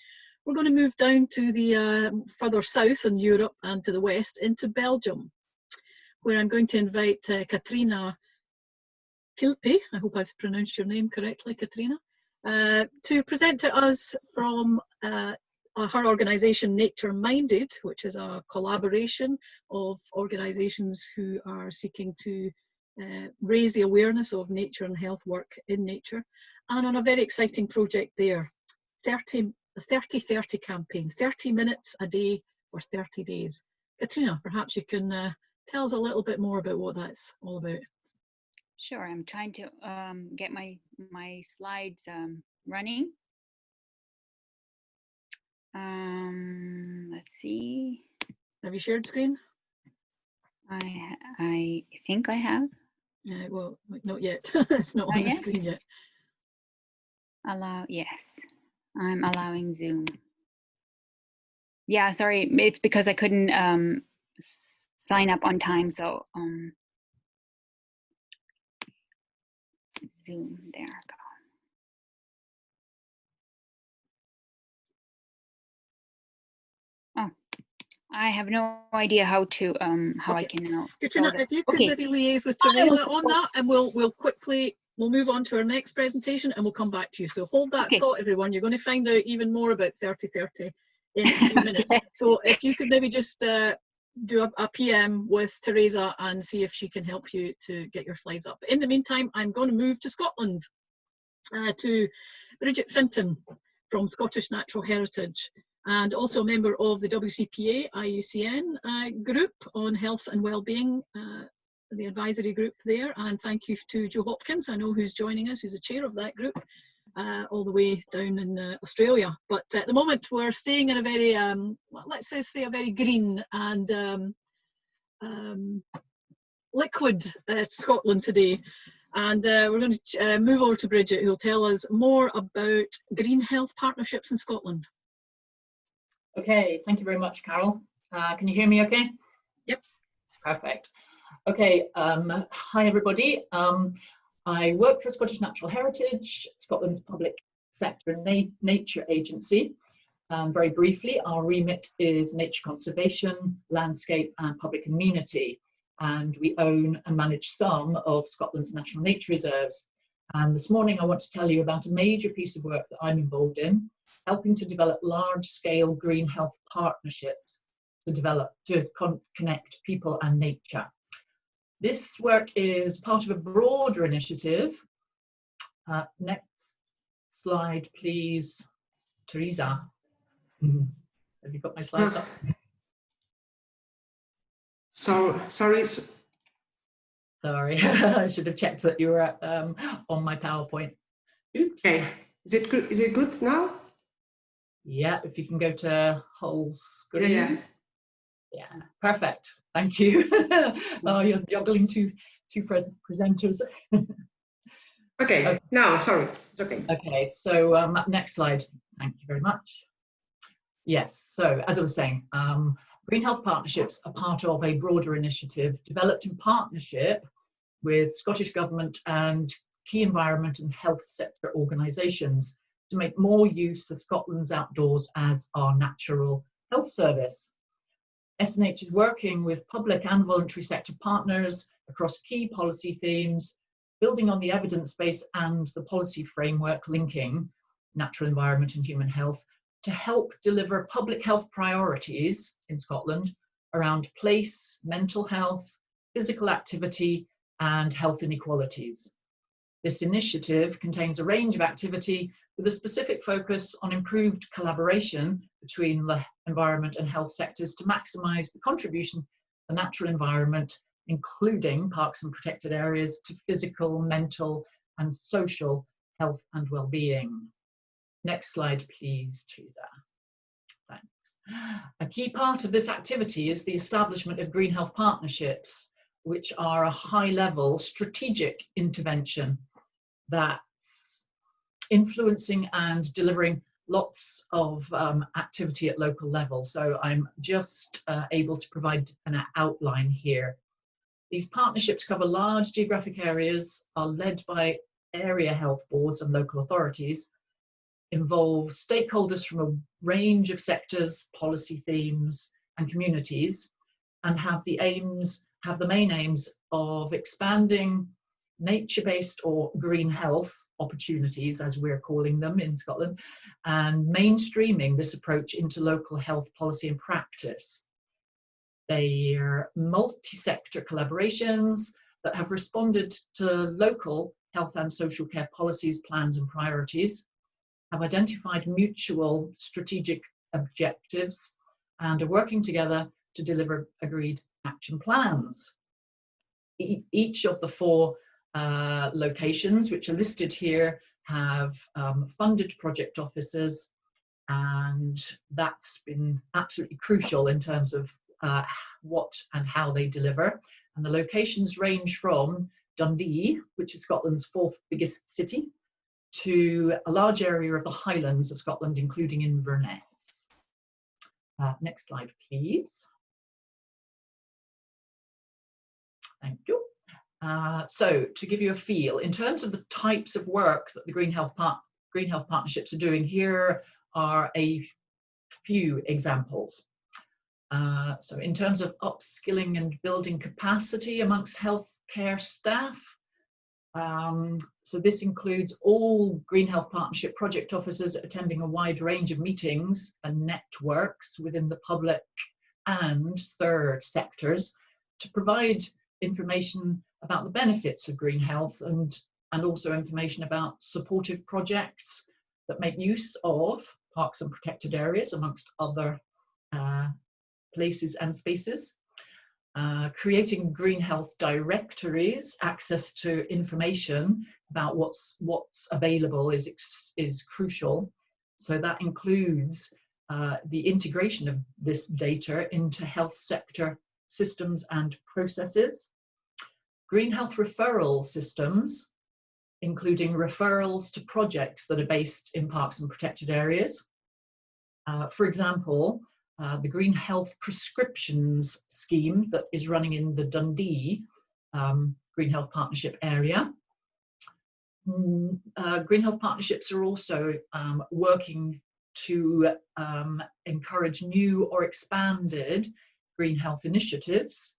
We're going to move down to the further south in Europe and to the west into Belgium, where I'm going to invite Katrina Kilpe, I hope I've pronounced your name correctly, Katrina, to present to us from her organisation Nature Minded, which is a collaboration of organisations who are seeking to raise the awareness of nature and health work in nature, and on a very exciting project there, the 30-30 campaign, 30 minutes a day for 30 days. Katrina, perhaps you can tell us a little bit more about what that's all about. Sure, I'm trying to get my slides running. Let's see. Have you shared screen? I think I have. Well, not yet. It's not on the screen yet. Allow, yes. I'm allowing Zoom. Yeah, sorry, it's because I couldn't sign up on time, so Zoom, there we go. Oh, I have no idea how to how I can now. Katrina, if you could maybe liaise with Teresa on that, and we'll move on to our next presentation, and we'll come back to you. So hold that thought, everyone. You're going to find out even more about 30-30 in a few minutes. So if you could maybe just do a PM with Teresa and see if she can help you to get your slides up. In the meantime, I'm going to move to Scotland, to Bridget Finton from Scottish Natural Heritage, and also a member of the WCPA IUCN group on health and well-being, the advisory group there. And thank you to Joe Hopkins, I know who's joining us, who's the chair of that group, all the way down in Australia. But at the moment we're staying in a very, let's say a very green and liquid Scotland today. And we're going to move over to Bridget, who will tell us more about green health partnerships in Scotland. Okay, thank you very much, Carol. Can you hear me okay? Yep. Perfect. Okay, hi everybody. I work for Scottish Natural Heritage, Scotland's public sector and nature agency. Very briefly, our remit is nature conservation, landscape and public amenity. And we own and manage some of Scotland's national nature reserves. And this morning I want to tell you about a major piece of work that I'm involved in, helping to develop large-scale green health partnerships to connect people and nature. This work is part of a broader initiative. Next slide, please, Teresa. Have you got my slides up? So, sorry. Sorry, I should have checked that you were on my PowerPoint. Oops. Okay, is it good? Is it good now? Yeah, if you can go to whole screen. Yeah. Yeah, perfect. Thank you. Oh, you're juggling two presenters. Okay. Now, sorry, it's okay. Okay, so next slide. Thank you very much. Yes, so as I was saying, green health partnerships are part of a broader initiative developed in partnership with Scottish Government and key environment and health sector organisations to make more use of Scotland's outdoors as our natural health service. SNH is working with public and voluntary sector partners across key policy themes, building on the evidence base and the policy framework linking natural environment and human health to help deliver public health priorities in Scotland around place, mental health, physical activity, and health inequalities. This initiative contains a range of activity with a specific focus on improved collaboration between the environment and health sectors to maximise the contribution to the natural environment, including parks and protected areas, to physical, mental, and social health and well-being. Next slide, please, Teresa. Thanks. A key part of this activity is the establishment of green health partnerships, which are a high-level strategic intervention that's influencing and delivering lots of activity at local level. So I'm just able to provide an outline here. These partnerships cover large geographic areas, are led by area health boards and local authorities, involve stakeholders from a range of sectors, policy themes, and communities, and have the main aims of expanding nature-based or green health opportunities, as we're calling them in Scotland, and mainstreaming this approach into local health policy and practice. They are multi-sector collaborations that have responded to local health and social care policies, plans and priorities, have identified mutual strategic objectives, and are working together to deliver agreed action plans. Each of the 4 locations which are listed here have funded project officers, and that's been absolutely crucial in terms of what and how they deliver. And the locations range from Dundee, which is Scotland's 4th biggest city, to a large area of the Highlands of Scotland, including Inverness. Next slide, please. Thank you. So to give you a feel, in terms of the types of work that the Green Health Partnerships are doing, here are a few examples. So in terms of upskilling and building capacity amongst healthcare staff, so this includes all Green Health Partnership project officers attending a wide range of meetings and networks within the public and third sectors to provide information about the benefits of green health and also information about supportive projects that make use of parks and protected areas amongst other places and spaces. Creating green health directories, access to information about what's available is crucial. So that includes the integration of this data into health sector systems and processes. Green health referral systems, including referrals to projects that are based in parks and protected areas. For example, the Green Health Prescriptions scheme that is running in the Dundee Green Health Partnership area. Green Health Partnerships are also working to encourage new or expanded green health initiatives,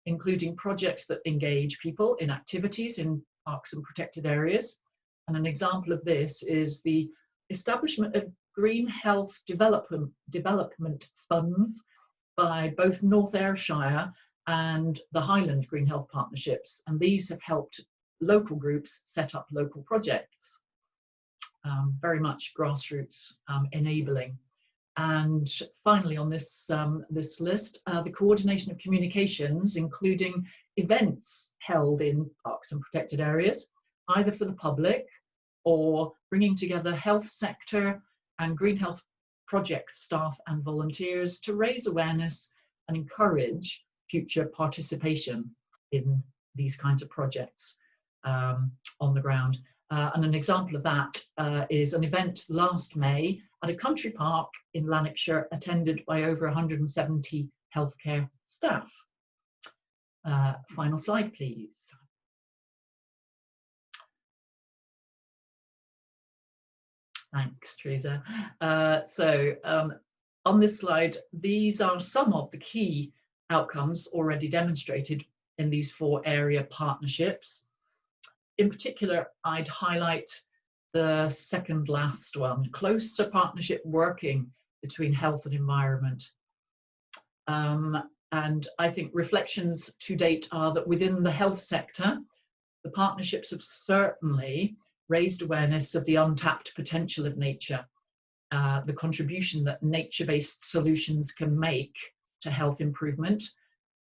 including projects that engage people in activities in parks and protected areas. And an example of this is the establishment of green health development funds by both North Ayrshire and the Highland Green Health Partnerships, and these have helped local groups set up local projects, very much grassroots enabling. And finally on this list, the coordination of communications, including events held in parks and protected areas, either for the public or bringing together health sector and green health project staff and volunteers to raise awareness and encourage future participation in these kinds of projects on the ground. And an example of that is an event last May at a country park in Lanarkshire, attended by over 170 healthcare staff. Final slide, please. Thanks, Teresa. On this slide, these are some of the key outcomes already demonstrated in these 4 area partnerships. In particular, I'd highlight the second last one, closer partnership working between health and environment. And I think reflections to date are that within the health sector, the partnerships have certainly raised awareness of the untapped potential of nature, the contribution that nature-based solutions can make to health improvement,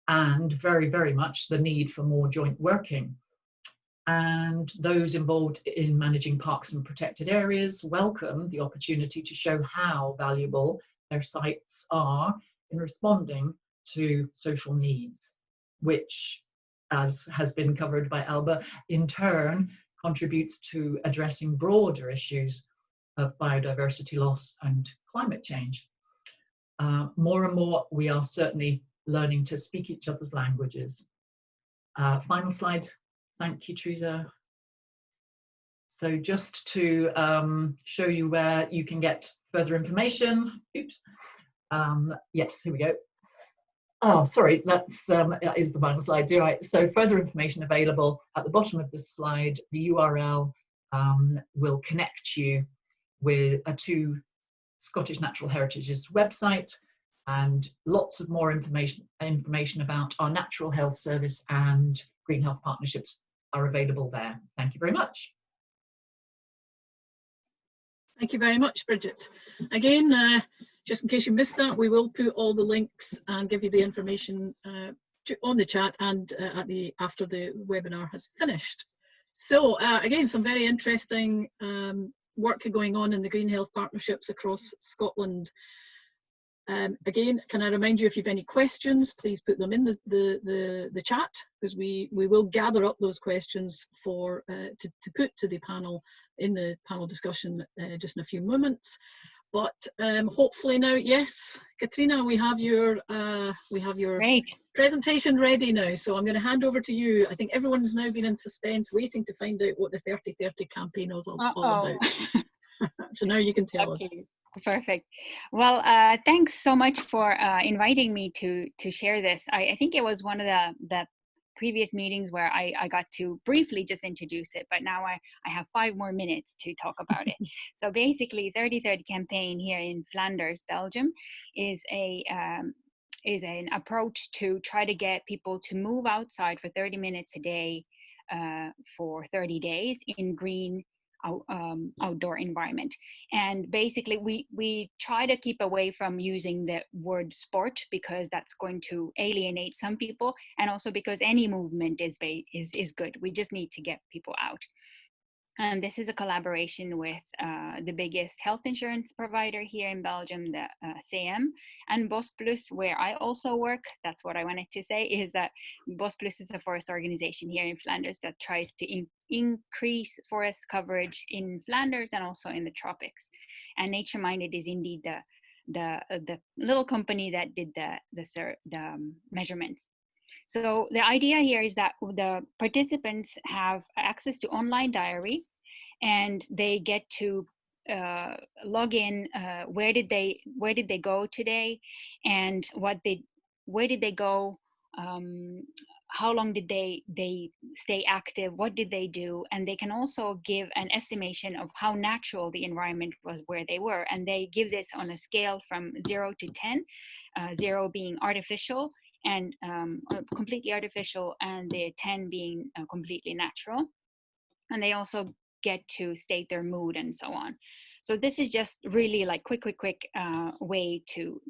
and very, very much the need for more joint working. And those involved in managing parks and protected areas welcome the opportunity to show how valuable their sites are in responding to social needs, which, as has been covered by Alba, in turn contributes to addressing broader issues of biodiversity loss and climate change. More and more, we are certainly learning to speak each other's languages. Final slide. Thank you, Teresa. So just to show you where you can get further information. Oops. Yes, here we go. Oh, sorry, that is the final slide. Right. So further information available at the bottom of this slide. The URL will connect you with to Scottish Natural Heritage's website, and lots of more information about our Natural Health Service and Green Health Partnerships are available there. Thank you very much. Thank you very much, Bridget. Again, just in case you missed that, we will put all the links and give you the information on the chat and after the webinar has finished. So again, some very interesting work going on in the Green Health Partnerships across Scotland. Again, can I remind you, if you have any questions, please put them in the chat, because we will gather up those questions for to put to the panel in the panel discussion just in a few moments. But hopefully now, yes, Katrina, we have your Great. presentation ready now. So I'm going to hand over to you. I think everyone's now been in suspense, waiting to find out what the 30/30 campaign is all about. So now you can tell us. Perfect. Well, thanks so much for inviting me to share this. I think it was one of the previous meetings where I got to briefly just introduce it, but now I have 5 more minutes to talk about it. So basically, 30/30 campaign here in Flanders, Belgium, is an approach to try to get people to move outside for 30 minutes a day for 30 days in green outdoor environment. And basically we try to keep away from using the word sport, because that's going to alienate some people, and also because any movement is good. We just need to get people out. And this is a collaboration with the biggest health insurance provider here in Belgium, the CM, and BosPlus, where I also work. That's what I wanted to say, is that BosPlus is a forest organization here in Flanders that tries to increase forest coverage in Flanders and also in the tropics. And Nature Minded is indeed the little company that did the measurements. So the idea here is that the participants have access to online diary, and they get to log in. Where did they go today, and where did they go? How long did they stay active? What did they do? And they can also give an estimation of how natural the environment was where they were. And they give this on a scale from 0 to 10, 0 being artificial and completely artificial, and the 10 being completely natural. And they also get to state their mood and so on. So this is just really like quick way to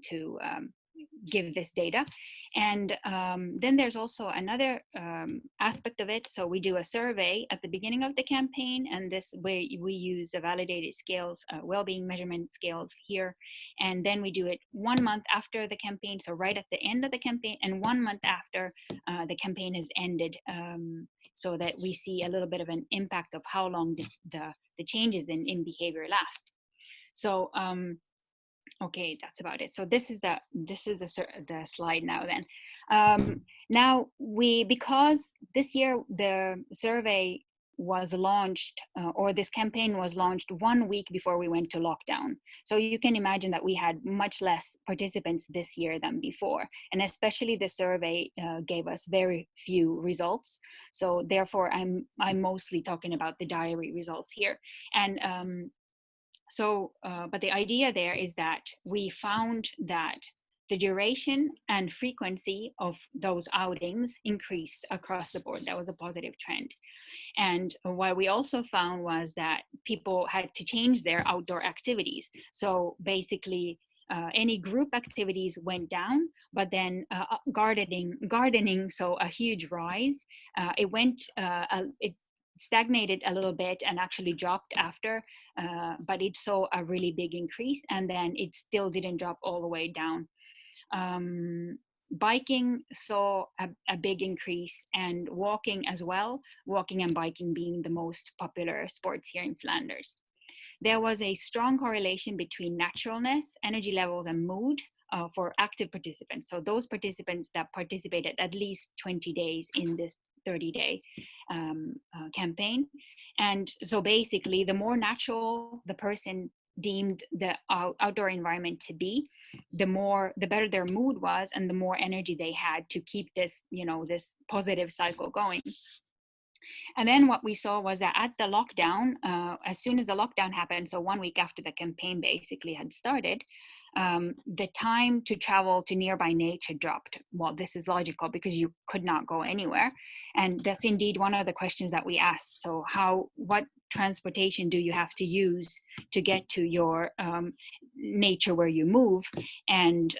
give this data. And then there's also another aspect of it. So we do a survey at the beginning of the campaign, and this way we use a validated scales, well-being measurement scales here. And then we do it 1 month after the campaign, so right at the end of the campaign, and 1 month after the campaign has ended, so that we see a little bit of an impact of how long the changes in behavior last. So okay, that's about it. So this is the slide now. Then now because this year the survey was launched, or this campaign was launched 1 week before we went to lockdown. So you can imagine that we had much less participants this year than before, and especially the survey gave us very few results. So therefore, I'm mostly talking about the diary results here. And but the idea there is that we found that the duration and frequency of those outings increased across the board. That was a positive trend. And what we also found was that people had to change their outdoor activities. So basically, any group activities went down, but then gardening, so a huge rise. It stagnated a little bit and actually dropped after, but it saw a really big increase, and then it still didn't drop all the way down. Biking saw a big increase, and walking as well, walking and biking being the most popular sports here in Flanders. there was a strong correlation between naturalness, energy levels, and mood for active participants. So those participants that participated at least 20 days in this 30-day campaign. And so basically, the more natural the person deemed the outdoor environment to be, the better their mood was, and the more energy they had to keep this, this positive cycle going. And then what we saw was that at the lockdown, as soon as the lockdown happened, so 1 week after the campaign basically had started, the time to travel to nearby nature dropped. Well, this is logical because you could not go anywhere. And that's indeed one of the questions that we asked. So what transportation do you have to use to get to your nature where you move, and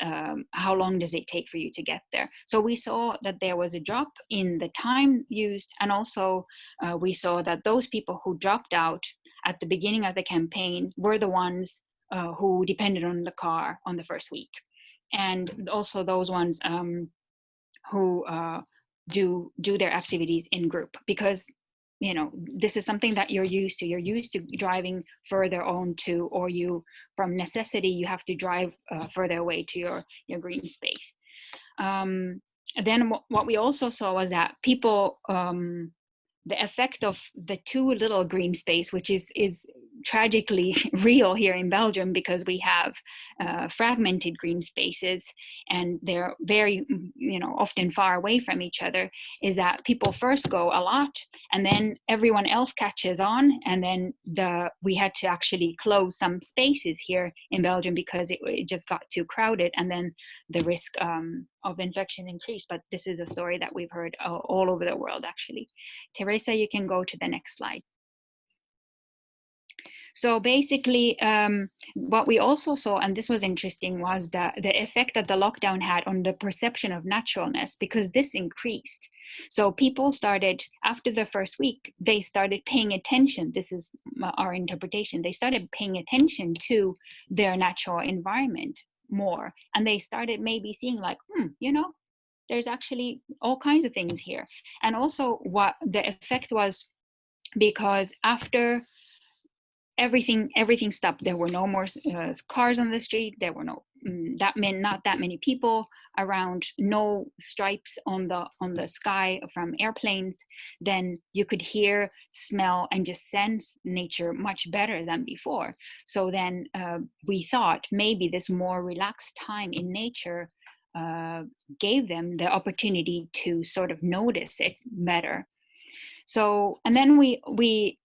how long does it take for you to get there? So we saw that there was a drop in the time used, and also we saw that those people who dropped out at the beginning of the campaign were the ones who depended on the car on the first week, and also those ones who do their activities in group, because this is something that you're used to. You're used to driving further on to, or from necessity, you have to drive further away to your green space. Then what we also saw was that people, the effect of the too little green space, which is tragically real here in Belgium, because we have fragmented green spaces and they're very, often far away from each other, is that people first go a lot and then everyone else catches on, and then we had to actually close some spaces here in Belgium because it just got too crowded, and then the risk of infection increased. But this is a story that we've heard all over the world, actually. Teresa, you can go to the next slide. So basically, what we also saw, and this was interesting, was the effect that the lockdown had on the perception of naturalness, because this increased. So people started, after the first week, they started paying attention. This is our interpretation. They started paying attention to their natural environment more. And they started maybe seeing like, there's actually all kinds of things here. And also what the effect was, because after everything stopped, there were no more cars on the street, there were not that many people around, no stripes on the sky from airplanes, then you could hear, smell, and just sense nature much better than before. So then we thought maybe this more relaxed time in nature gave them the opportunity to sort of notice it better. So, and then we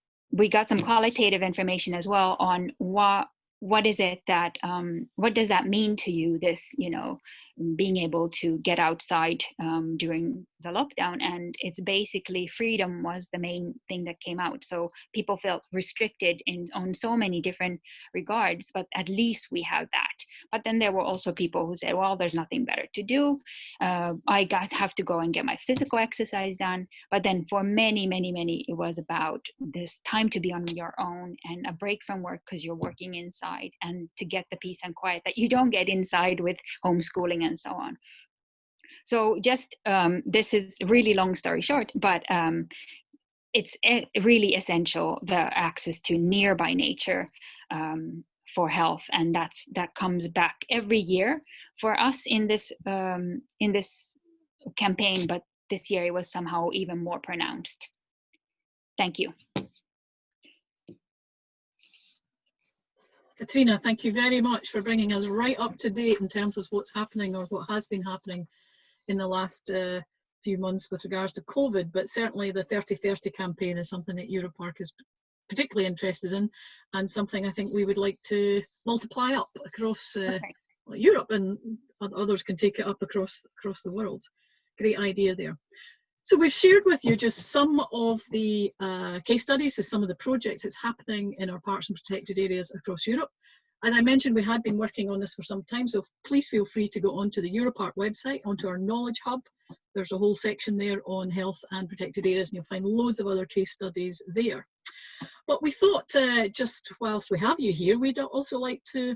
got some qualitative information as well on what is it that, what does that mean to you, this, being able to get outside during the lockdown. And it's basically freedom was the main thing that came out. So people felt restricted on so many different regards, but at least we have that. But then there were also people who said, well, there's nothing better to do. I have to go and get my physical exercise done. But then for many, it was about this time to be on your own and a break from work because you're working inside, and to get the peace and quiet that you don't get inside with homeschooling and so on. So just this is really long story short, but it's really essential, the access to nearby nature for health, and that comes back every year for us in this campaign, but this year it was somehow even more pronounced. Thank you. Katrina, thank you very much for bringing us right up to date in terms of what's happening or what has been happening in the last few months with regards to COVID, but certainly the 30/30 campaign is something that EUROPARC is particularly interested in, and something I think we would like to multiply up across Europe, and others can take it up across the world. Great idea there. So we've shared with you just some of the case studies, some of the projects that's happening in our parks and protected areas across Europe. As I mentioned, we had been working on this for some time, so please feel free to go onto the EUROPARC website, onto our knowledge hub. There's a whole section there on health and protected areas, and you'll find loads of other case studies there. But we thought, just whilst we have you here, we'd also like to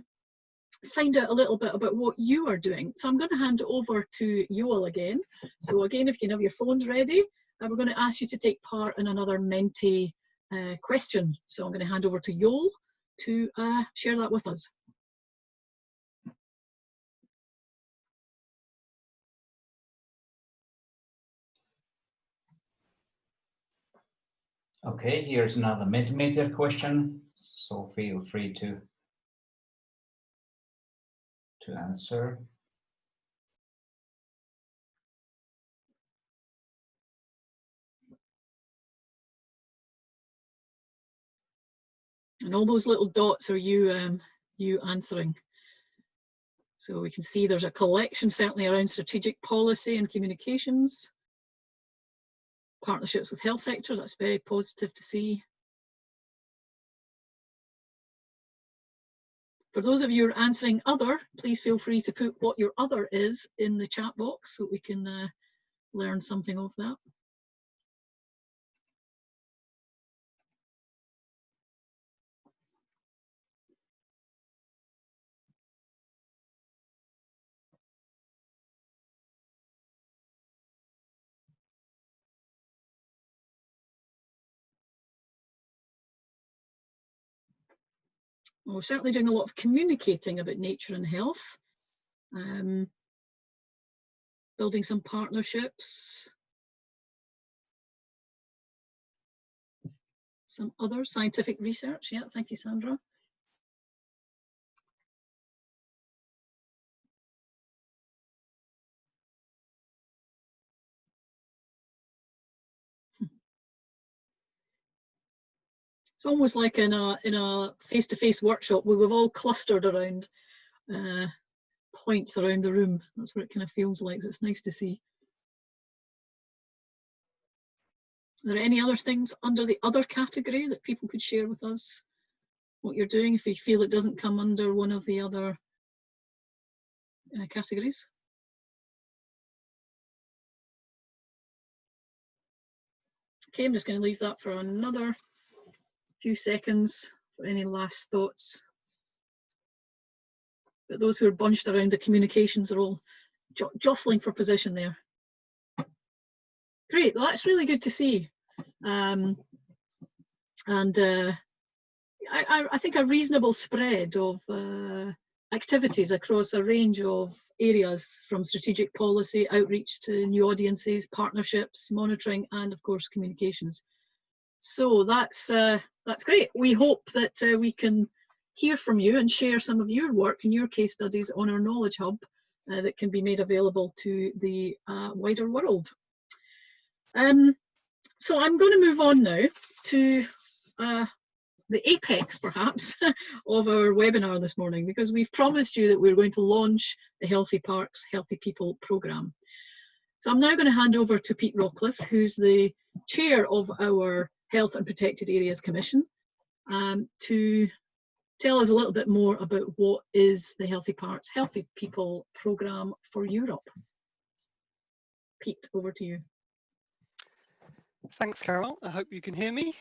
find out a little bit about what you are doing. So I'm going to hand it over to Joel again. So again, if you can have your phones ready, we're going to ask you to take part in another Menti question. So I'm going to hand over to Joel to share that with us. Okay, here's another Mentimeter question, so feel free to answer. And all those little dots are you answering. So we can see there's a collection certainly around strategic policy and communications. Partnerships with health sectors, that's very positive to see. For those of you who are answering other, please feel free to put what your other is in the chat box so we can learn something of that. Well, we're certainly doing a lot of communicating about nature and health, building some partnerships, some other scientific research. Yeah, thank you, Sandra. It's almost like in a face-to-face workshop where we've all clustered around points around the room. That's what it kind of feels like, so it's nice to see. Are there any other things under the other category that people could share with us? What you're doing if you feel it doesn't come under one of the other categories? Okay, I'm just going to leave that for another few seconds for any last thoughts. But those who are bunched around the communications are all jostling for position there. Great, well, that's really good to see. I think a reasonable spread of activities across a range of areas, from strategic policy, outreach to new audiences, partnerships, monitoring, and of course communications. So that's great. We hope that we can hear from you and share some of your work and your case studies on our Knowledge Hub that can be made available to the wider world. So I'm going to move on now to the apex, perhaps, of our webinar this morning, because we've promised you that we're going to launch the Healthy Parks, Healthy People programme. So I'm now going to hand over to Pete Rawcliffe, who's the chair of our Health and Protected Areas Commission, to tell us a little bit more about what is the Healthy Parks, Healthy People programme for Europe. Pete, over to you. Thanks, Carol. I hope you can hear me.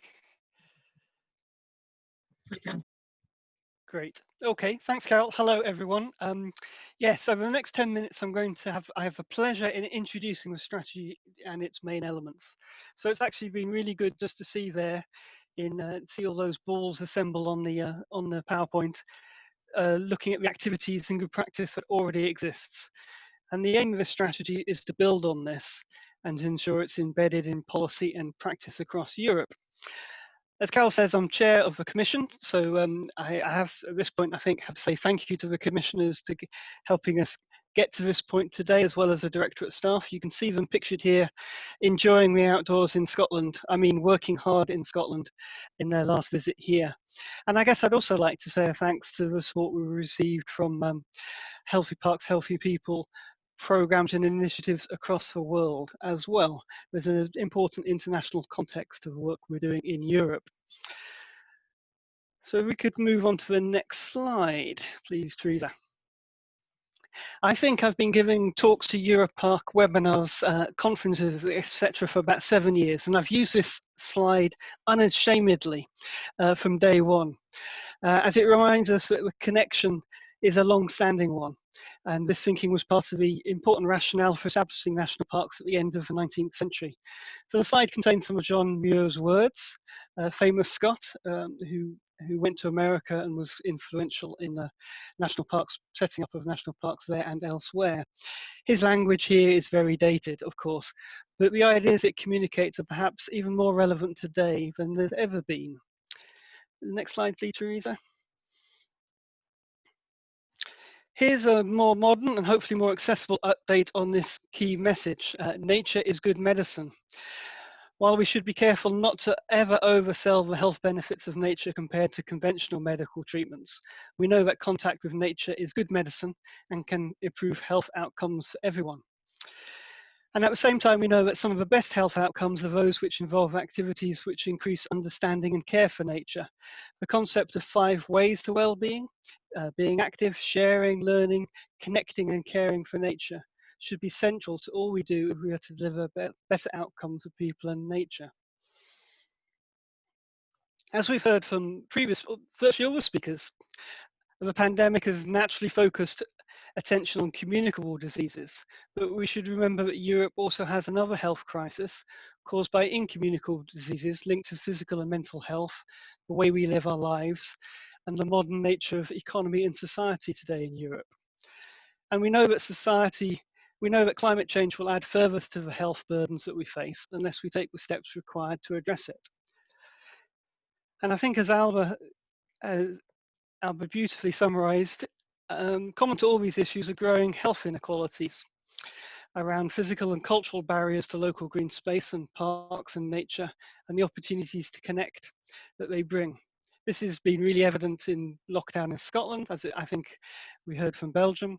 I can. Great. Okay, thanks, Carol. Hello, everyone. Yes, over the next 10 minutes, I have a pleasure in introducing the strategy and its main elements. So it's actually been really good just to see there, see all those balls assembled on the PowerPoint, looking at the activities and good practice that already exists. And the aim of the strategy is to build on this and to ensure it's embedded in policy and practice across Europe. As Carol says, I'm chair of the commission, so I have, at this point, I think, have to say thank you to the commissioners for helping us get to this point today, as well as the directorate staff. You can see them pictured here, enjoying the outdoors in Scotland. I mean, working hard in Scotland in their last visit here. And I guess I'd also like to say a thanks to the support we received from Healthy Parks, Healthy People programs and initiatives across the world as well. There's an important international context of the work we're doing in Europe. So we could move on to the next slide, please, Teresa. I think I've been giving talks to EUROPARC webinars, conferences, etc. for about 7 years, and I've used this slide unashamedly from day one, as it reminds us that the connection is a long-standing one. And this thinking was part of the important rationale for establishing national parks at the end of the 19th century. So the slide contains some of John Muir's words, a famous Scot who who went to America and was influential in the national parks, setting up of national parks there and elsewhere. His language here is very dated, of course, but the ideas it communicates are perhaps even more relevant today than they've ever been. Next slide, please, Teresa. Here's a more modern and hopefully more accessible update on this key message. Nature is good medicine. While we should be careful not to ever oversell the health benefits of nature compared to conventional medical treatments, we know that contact with nature is good medicine and can improve health outcomes for everyone. And at the same time, we know that some of the best health outcomes are those which involve activities which increase understanding and care for nature. The concept of 5 ways to well-being, being active, sharing, learning, connecting and caring for nature, should be central to all we do if we are to deliver better outcomes for people and nature. As we've heard from virtually all the speakers, the pandemic has naturally focused attention on communicable diseases, but we should remember that Europe also has another health crisis caused by incommunicable diseases linked to physical and mental health, the way we live our lives, and the modern nature of economy and society today in Europe. And we know that climate change will add further to the health burdens that we face unless we take the steps required to address it. And I think as Alba beautifully summarised, common to all these issues are growing health inequalities around physical and cultural barriers to local green space and parks and nature, and the opportunities to connect that they bring. This has been really evident in lockdown in Scotland, as I think we heard from Belgium.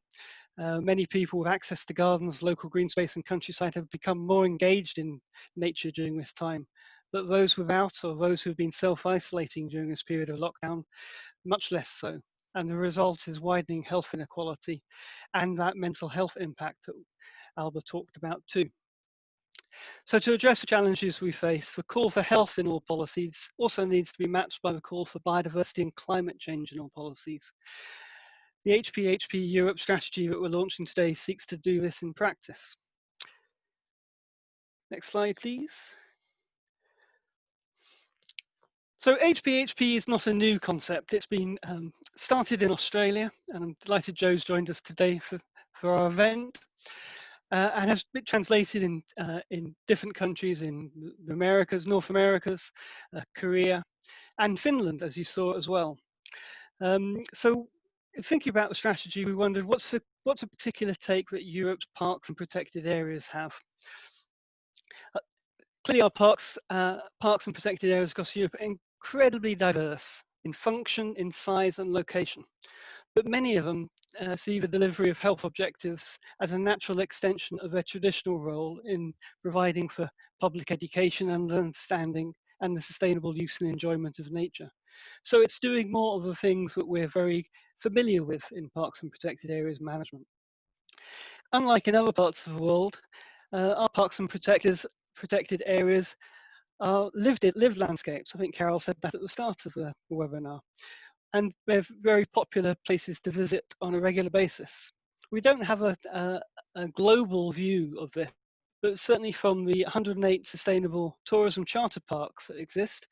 Many people with access to gardens, local green space and countryside have become more engaged in nature during this time. But those without, or those who have been self-isolating during this period of lockdown, much less so. And the result is widening health inequality and that mental health impact that Alba talked about too. So to address the challenges we face, the call for health in all policies also needs to be matched by the call for biodiversity and climate change in all policies. The HPHP Europe strategy that we're launching today seeks to do this in practice. Next slide, please. So HPHP is not a new concept. It's been started in Australia, and I'm delighted Joe's joined us today for our event, and has been translated in different countries in the Americas, North Americas, Korea, and Finland, as you saw as well. So thinking about the strategy, we wondered what's a particular take that Europe's parks and protected areas have. Clearly, our parks and protected areas across Europe are incredibly diverse in function, in size and location, but many of them see the delivery of health objectives as a natural extension of their traditional role in providing for public education and understanding and the sustainable use and enjoyment of nature. So it's doing more of the things that we're very familiar with in parks and protected areas management. Unlike in other parts of the world, our parks and protected areas are lived landscapes. I think Carol said that at the start of the webinar. And they're very popular places to visit on a regular basis. We don't have a global view of this, but certainly from the 108 sustainable tourism charter parks that exist,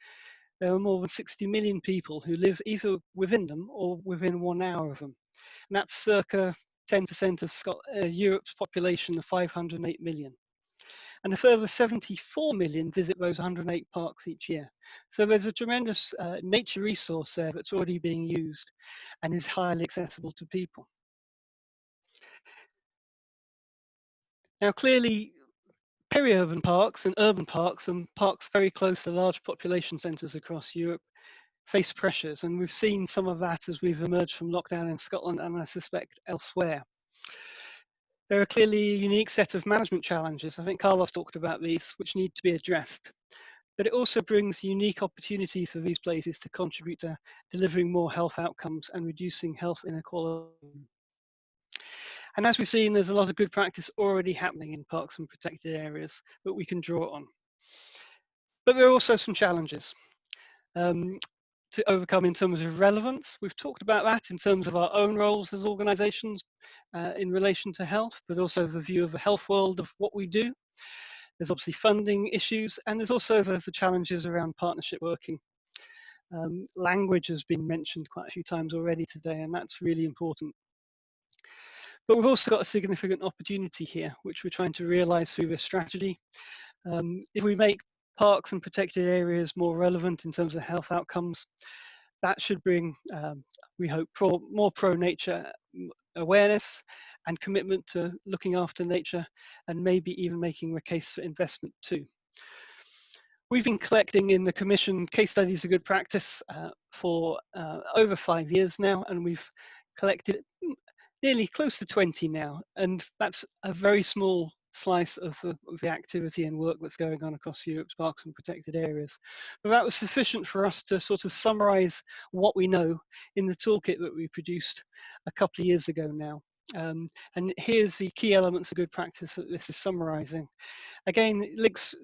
there are more than 60 million people who live either within them or within 1 hour of them. And that's circa 10% of Europe's population of 508 million. And a further 74 million visit those 108 parks each year. So there's a tremendous nature resource there that's already being used and is highly accessible to people. Now clearly, peri-urban parks and urban parks and parks very close to large population centres across Europe face pressures, and we've seen some of that as we've emerged from lockdown in Scotland and I suspect elsewhere. There are clearly a unique set of management challenges. I think Carlos talked about these, which need to be addressed. But it also brings unique opportunities for these places to contribute to delivering more health outcomes and reducing health inequality. And as we've seen, there's a lot of good practice already happening in parks and protected areas that we can draw on. But there are also some challenges to overcome in terms of relevance. We've talked about that in terms of our own roles as organisations in relation to health, but also the view of the health world of what we do. There's obviously funding issues, and there's also the challenges around partnership working. Language has been mentioned quite a few times already today, and that's really important. But we've also got a significant opportunity here, which we're trying to realise through this strategy. If we make parks and protected areas more relevant in terms of health outcomes, that should bring, we hope, more pro-nature awareness and commitment to looking after nature, and maybe even making the case for investment too. We've been collecting in the Commission case studies of good practice for over 5 years now, and we've collected nearly close to 20 now, and that's a very small slice of the activity and work that's going on across Europe's parks and protected areas. But that was sufficient for us to sort of summarize what we know in the toolkit that we produced a couple of years ago now. And here's the key elements of good practice that this is summarizing. Again, it links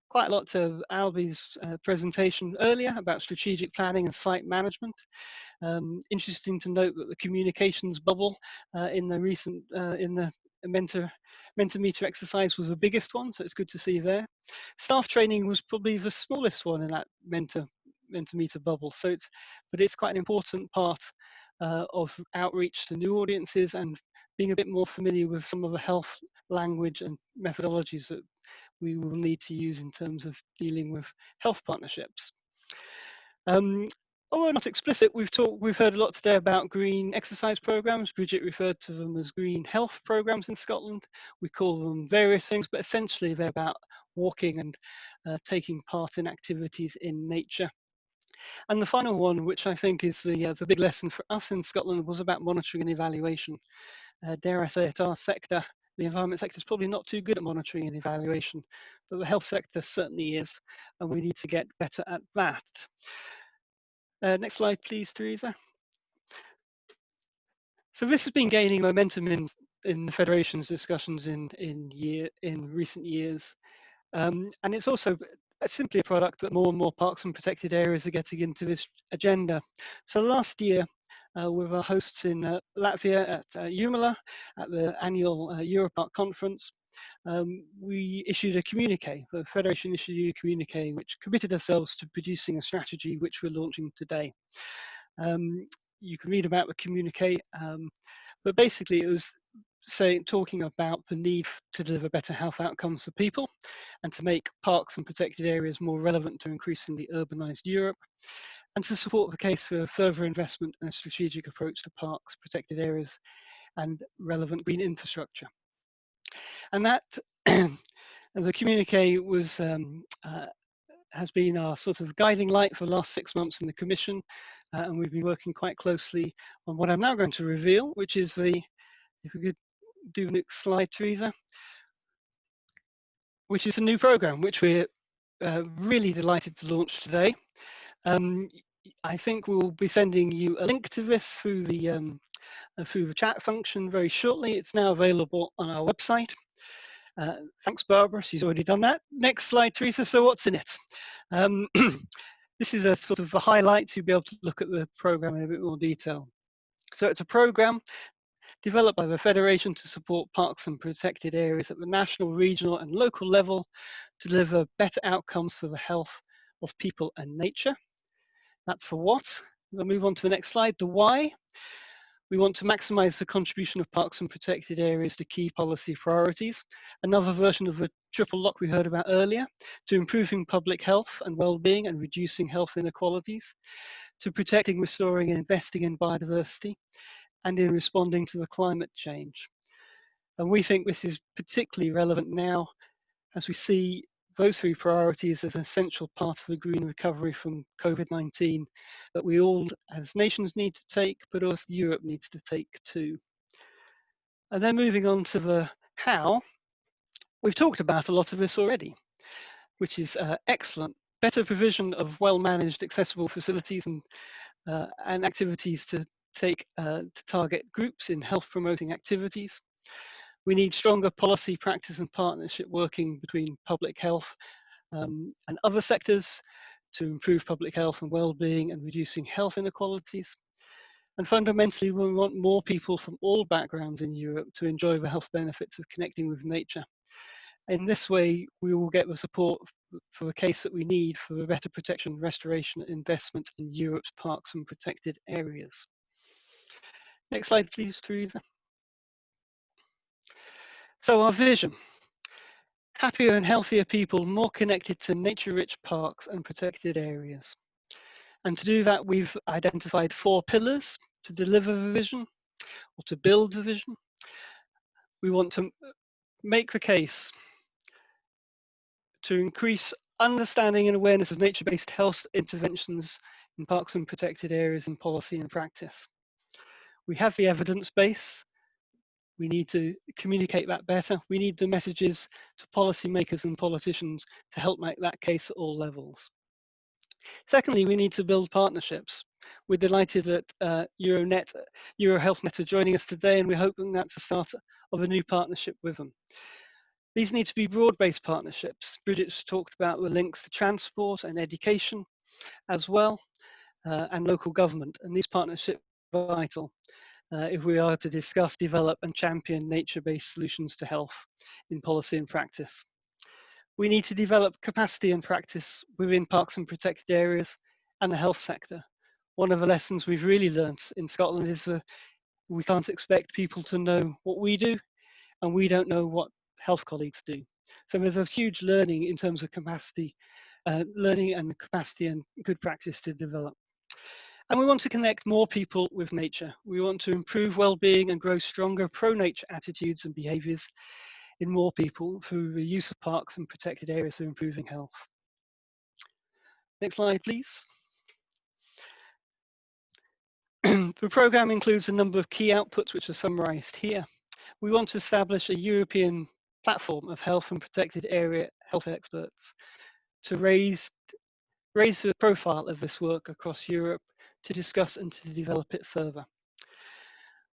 quite a lot to Albi's presentation earlier about strategic planning and site management. Interesting to note that the communications bubble in the recent in the Mentimeter exercise was the biggest one, so it's good to see there. Staff training was probably the smallest one in that Mentimeter bubble, so it's quite an important part of outreach to new audiences and being a bit more familiar with some of the health language and methodologies that we will need to use in terms of dealing with health partnerships. Although not explicit, we've heard a lot today about green exercise programs. Bridget referred to them as green health programs in Scotland. We call them various things, but essentially they're about walking and taking part in activities in nature. And the final one, which I think is the big lesson for us in Scotland, was about monitoring and evaluation. Dare I say it, our sector, the environment sector, is probably not too good at monitoring and evaluation, but the health sector certainly is, and we need to get better at that. Next slide, please, Teresa. So this has been gaining momentum in the Federation's discussions in recent years, and it's also simply a product that more and more parks and protected areas are getting into this agenda. So last year, with our hosts in Latvia at Jumala at the annual EUROPARC conference, we issued a communique. The Federation issued a communique which committed ourselves to producing a strategy which we're launching today. You can read about the communique, but basically it was talking about the need to deliver better health outcomes for people and to make parks and protected areas more relevant to increasingly urbanized Europe, and to support the case for further investment and a strategic approach to parks, protected areas, and relevant green infrastructure. And that the communique was has been our sort of guiding light for the last 6 months in the Commission, and we've been working quite closely on what I'm now going to reveal, which is if we could do the next slide, Teresa, which is a new program which we're really delighted to launch today. I think we'll be sending you a link to this through the chat function very shortly. It's now available on our website. Thanks, Barbara. She's already done that. Next slide, Teresa. So what's in it? This is a sort of a highlight to be able to look at the program in a bit more detail. So it's a program developed by the Federation to support parks and protected areas at the national, regional and local level to deliver better outcomes for the health of people and nature. That's for what. We'll move on to the next slide, the why. We want to maximise the contribution of parks and protected areas to key policy priorities. Another version of the triple lock we heard about earlier, to improving public health and well-being and reducing health inequalities, to protecting, restoring and investing in biodiversity, and in responding to the climate change. And we think this is particularly relevant now as we see those three priorities as an essential part of the green recovery from COVID-19 that we all as nations need to take, but also Europe needs to take too. And then moving on to the how, we've talked about a lot of this already, which is excellent. Better provision of well-managed accessible facilities and activities to target groups in health promoting activities. We need stronger policy, practice and partnership working between public health and other sectors to improve public health and well-being and reducing health inequalities. And fundamentally, we want more people from all backgrounds in Europe to enjoy the health benefits of connecting with nature In this way, we will get the support for the case that we need for a better protection, restoration, and investment in Europe's parks and protected areas. Next slide, please, Teresa. So our vision: happier and healthier people, more connected to nature-rich parks and protected areas. And to do that, we've identified 4 pillars to deliver the vision, or to build the vision. We want to make the case to increase understanding and awareness of nature-based health interventions in parks and protected areas in policy and practice. We have the evidence base. We need to communicate that better. We need the messages to policymakers and politicians to help make that case at all levels. Secondly, we need to build partnerships. We're delighted that EuroHealthNet are joining us today, and we're hoping that's the start of a new partnership with them. These need to be broad-based partnerships. Bridget's talked about the links to transport and education as well, and local government, and these partnerships are vital if we are to discuss, develop and champion nature-based solutions to health in policy and practice. We need to develop capacity and practice within parks and protected areas and the health sector. One of the lessons we've really learned in Scotland is that we can't expect people to know what we do, and we don't know what health colleagues do. So there's a huge learning in terms of capacity, learning and capacity and good practice to develop. And we want to connect more people with nature. We want to improve well-being and grow stronger pro-nature attitudes and behaviours in more people through the use of parks and protected areas for improving health. Next slide, please. The programme includes a number of key outputs which are summarised here. We want to establish a European platform of health and protected area health experts to raise the profile of this work across Europe, to discuss and to develop it further.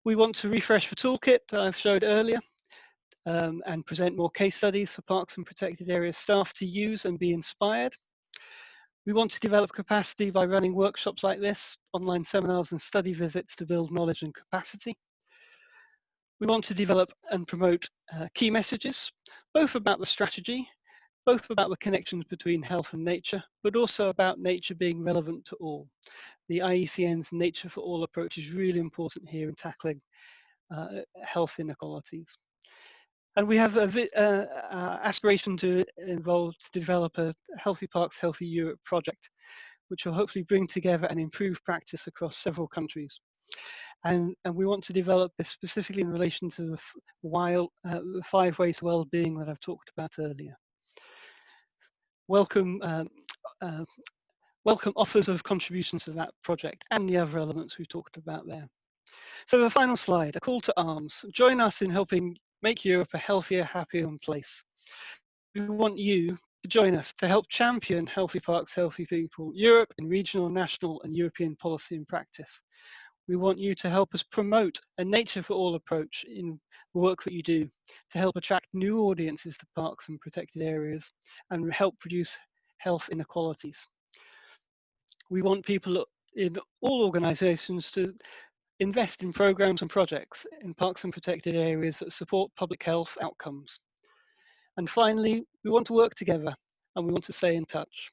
We want to refresh the toolkit that I've showed earlier and present more case studies for parks and protected area staff to use and be inspired. We want to develop capacity by running workshops like this, online seminars and study visits to build knowledge and capacity. We want to develop and promote key messages, both about the strategy, both about the connections between health and nature, but also about nature being relevant to all. The IECN's Nature for All approach is really important here in tackling health inequalities. And we have an aspiration to develop a Healthy Parks, Healthy Europe project, which will hopefully bring together and improve practice across several countries. And we want to develop this specifically in relation to the 5 ways of well-being that I've talked about earlier. Welcome offers of contributions to that project and the other elements we talked about there. So the final slide, a call to arms. Join us in helping make Europe a healthier, happier place. We want you to join us to help champion Healthy Parks, Healthy People Europe in regional, national and European policy and practice. We want you to help us promote a Nature for All approach in the work that you do, to help attract new audiences to parks and protected areas and help reduce health inequalities. We want people in all organisations to invest in programmes and projects in parks and protected areas that support public health outcomes. And finally, we want to work together and we want to stay in touch.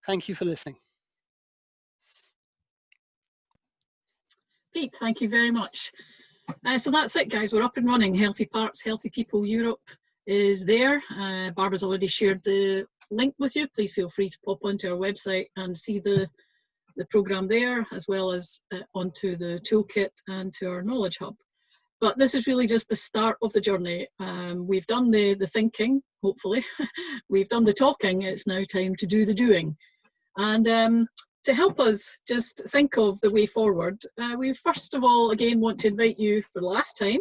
Thank you for listening. Pete, thank you very much. So that's it, guys. We're up and running. Healthy Parks, Healthy People Europe is there. Barbara's already shared the link with you. Please feel free to pop onto our website and see the programme there, as well as onto the toolkit and to our knowledge hub. But this is really just the start of the journey. We've done the thinking, hopefully. We've done the talking. It's now time to do the doing. And to help us just think of the way forward, we first of all, again, want to invite you for the last time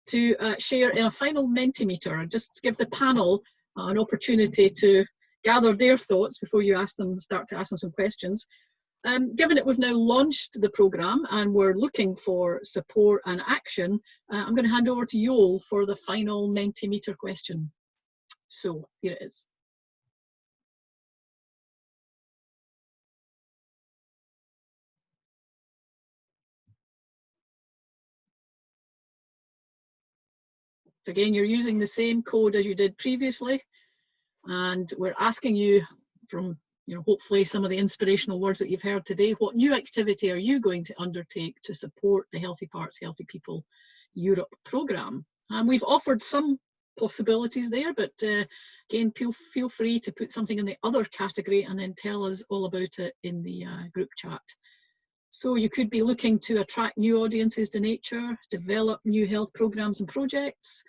to share in a final Mentimeter, just to give the panel an opportunity to gather their thoughts before you start to ask them some questions. Given that we've now launched the programme and we're looking for support and action, I'm going to hand over to Joel for the final Mentimeter question. So here it is. Again, you're using the same code as you did previously, and we're asking you from, hopefully some of the inspirational words that you've heard today, what new activity are you going to undertake to support the Healthy Parks, Healthy People Europe programme? And we've offered some possibilities there, but again, feel free to put something in the other category and then tell us all about it in the group chat. So you could be looking to attract new audiences to nature, develop new health programmes and projects.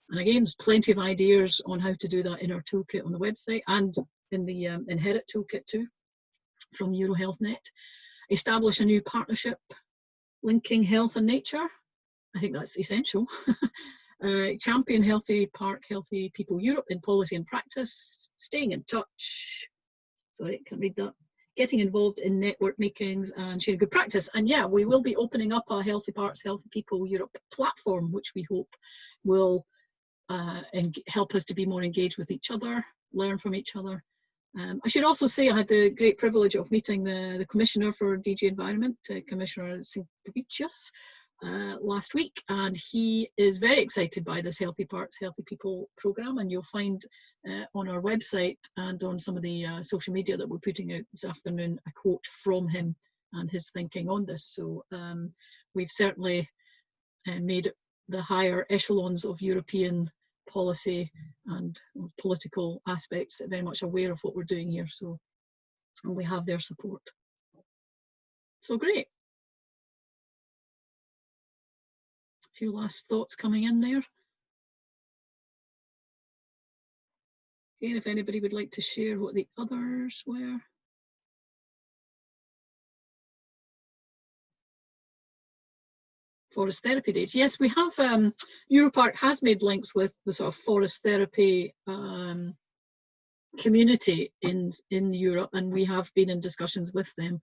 And again, there's plenty of ideas on how to do that in our toolkit on the website and in the Inherit toolkit too, from EuroHealthNet. Establish a new partnership linking health and nature. I think that's essential. Champion Healthy Park, Healthy People Europe in policy and practice. Staying in touch. Sorry, can't read that. Getting involved in network makings and sharing good practice. And yeah, we will be opening up a Healthy Parks, Healthy People Europe platform, which we hope will help us to be more engaged with each other, learn from each other. I should also say I had the great privilege of meeting the Commissioner for DG Environment, Commissioner Sinkevicius, last week, and he is very excited by this Healthy Parks, Healthy People programme, and you'll find on our website and on some of the social media that we're putting out this afternoon a quote from him and his thinking on this. So we've certainly made the higher echelons of European policy and political aspects very much aware of what we're doing here, so and we have their support. So great. A few last thoughts coming in there. Again, if anybody would like to share what the others were. Forest therapy days. Yes, we have, EUROPARC has made links with the sort of forest therapy community in Europe, and we have been in discussions with them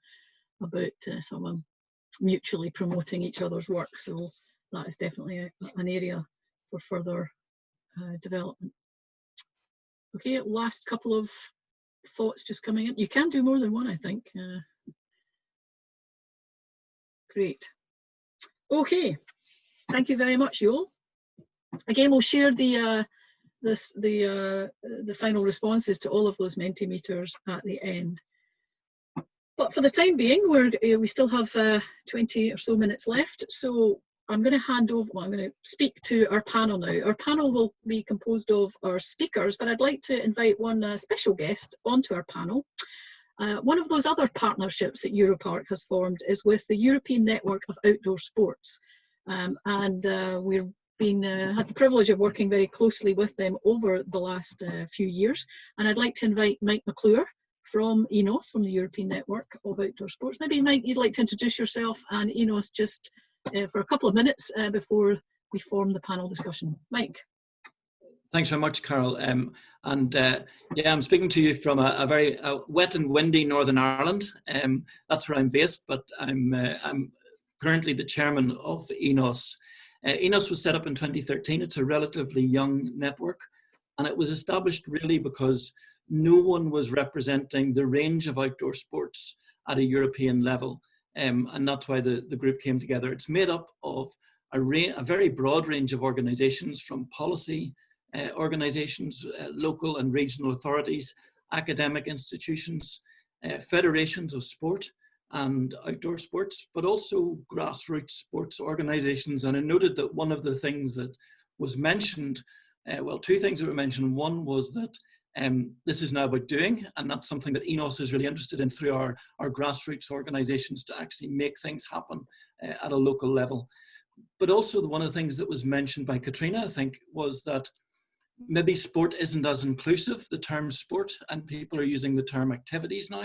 about some mutually promoting each other's work. So that is definitely an area for further development. Okay, last couple of thoughts just coming in. You can do more than one, I think. Great. Okay, thank you very much, you all. Again, we'll share the final responses to all of those Mentimeters at the end. But for the time being, we still have 20 or so minutes left. So I'm going to hand over. Well, I'm going to speak to our panel now. Our panel will be composed of our speakers, but I'd like to invite one special guest onto our panel. One of those other partnerships that EUROPARC has formed is with the European Network of Outdoor Sports. We've had the privilege of working very closely with them over the last few years. And I'd like to invite Mike McClure from ENOS, from the European Network of Outdoor Sports. Maybe, Mike, you'd like to introduce yourself and ENOS just for a couple of minutes before we form the panel discussion. Mike. Thanks very much, Carol. Yeah, I'm speaking to you from a very wet and windy Northern Ireland. That's where I'm based, but I'm currently the chairman of ENOS. ENOS was set up in 2013. It's a relatively young network, and it was established really because no one was representing the range of outdoor sports at a European level, and that's why the group came together. It's made up of a very broad range of organizations, from policy organizations, local and regional authorities, academic institutions, federations of sport and outdoor sports, but also grassroots sports organizations. And I noted that one of the things that was mentioned, well, two things that were mentioned. One was that this is now about doing, and that's something that ENOS is really interested in through our grassroots organizations, to actually make things happen at a local level. But also one of the things that was mentioned by Katrina, I think, was that maybe sport isn't as inclusive, the term sport, and people are using the term activities now.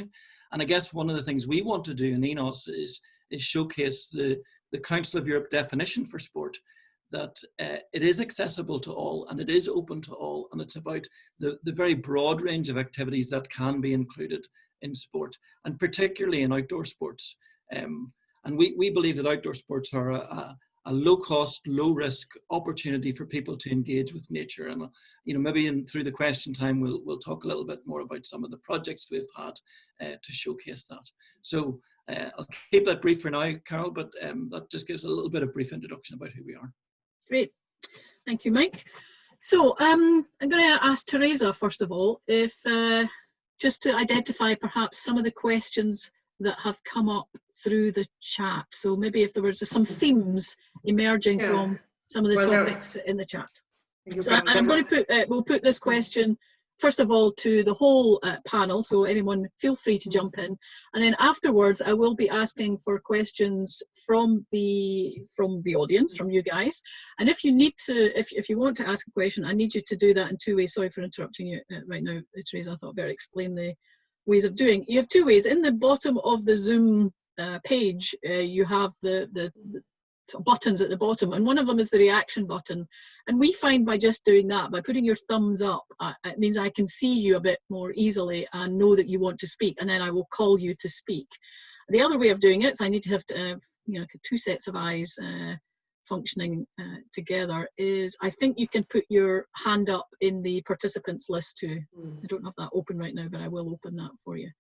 And I guess one of the things we want to do in ENOS is showcase the Council of Europe definition for sport, that it is accessible to all and it is open to all, and it's about the very broad range of activities that can be included in sport, and particularly in outdoor sports. And we believe that outdoor sports are a low-cost, low-risk opportunity for people to engage with nature. And maybe through the question time, we'll talk a little bit more about some of the projects we've had to showcase that. So I'll keep that brief for now, Carol, but that just gives a little bit of brief introduction about who we are. Great. Thank you, Mike. So I'm going to ask Teresa, first of all, if just to identify perhaps some of the questions that have come up through the chat. So maybe if there was some themes emerging from some of the topics in the chat. So I'm going to put, we'll put this question, first of all, to the whole panel, so anyone feel free to jump in. And then afterwards, I will be asking for questions from the audience, from you guys. And if you need to, if you want to ask a question, I need you to do that in two ways. Sorry for interrupting you right now, Teresa. I thought I'd better explain the ways of doing. You have two ways. In the bottom of the Zoom page, you have the buttons at the bottom, and one of them is the reaction button. And we find by just doing that, by putting your thumbs up, it means I can see you a bit more easily and know that you want to speak, and then I will call you to speak. The other way of doing it is I need to have you know, two sets of eyes functioning together. Is I think you can put your hand up in the participants list too. I don't have that open right now, but I will open that for you.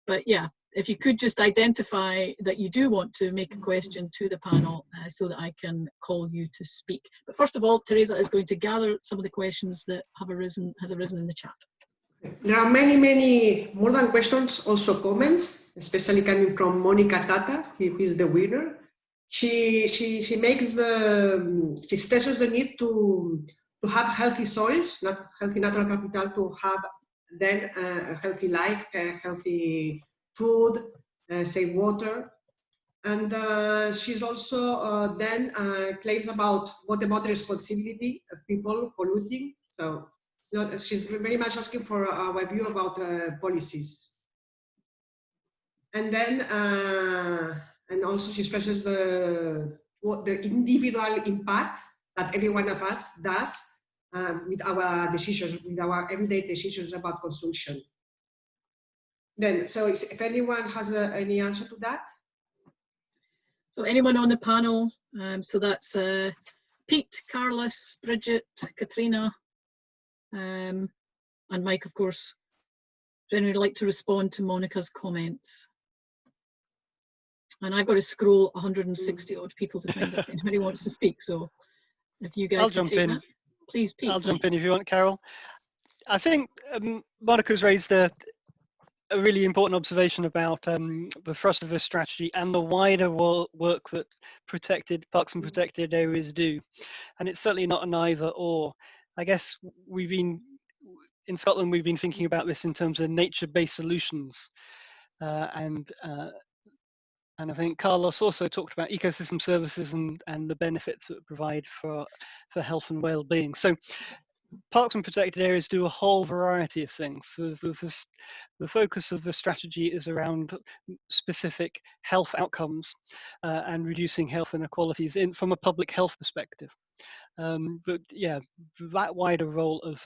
But yeah, if you could just identify that you do want to make a question to the panel so that I can call you to speak. But first of all, Teresa is going to gather some of the questions that have arisen in the chat. There are many, more than questions, also comments, especially coming from Monica Tata, who is the winner. She stresses the need to have healthy soils, not healthy natural capital, to have then a healthy life, healthy food, safe water. And she's also then claims about what about the responsibility of people polluting. So you know, she's very much asking for our view about policies. And then, and also she stresses the individual impact that every one of us does with our decisions, with our everyday decisions about consumption. Then, so if anyone has any answer to that? So anyone on the panel, so that's Pete, Carlos, Bridget, Katrina, and Mike, of course. Would anyone like to respond to Monica's comments? And I've got to scroll 160 odd people to find out if anybody wants to speak. So if you guys can take that, please, Pete. I'll jump in if you want, Carol. I think Monica's raised a really important observation about the thrust of this strategy and the wider work that parks and protected areas do. And it's certainly not an either or. I guess in Scotland, we've been thinking about this in terms of nature-based solutions. And I think Carlos also talked about ecosystem services and the benefits that provide for health and well-being. So parks and protected areas do a whole variety of things. So the focus of the strategy is around specific health outcomes and reducing health inequalities from a public health perspective. But yeah, that wider role of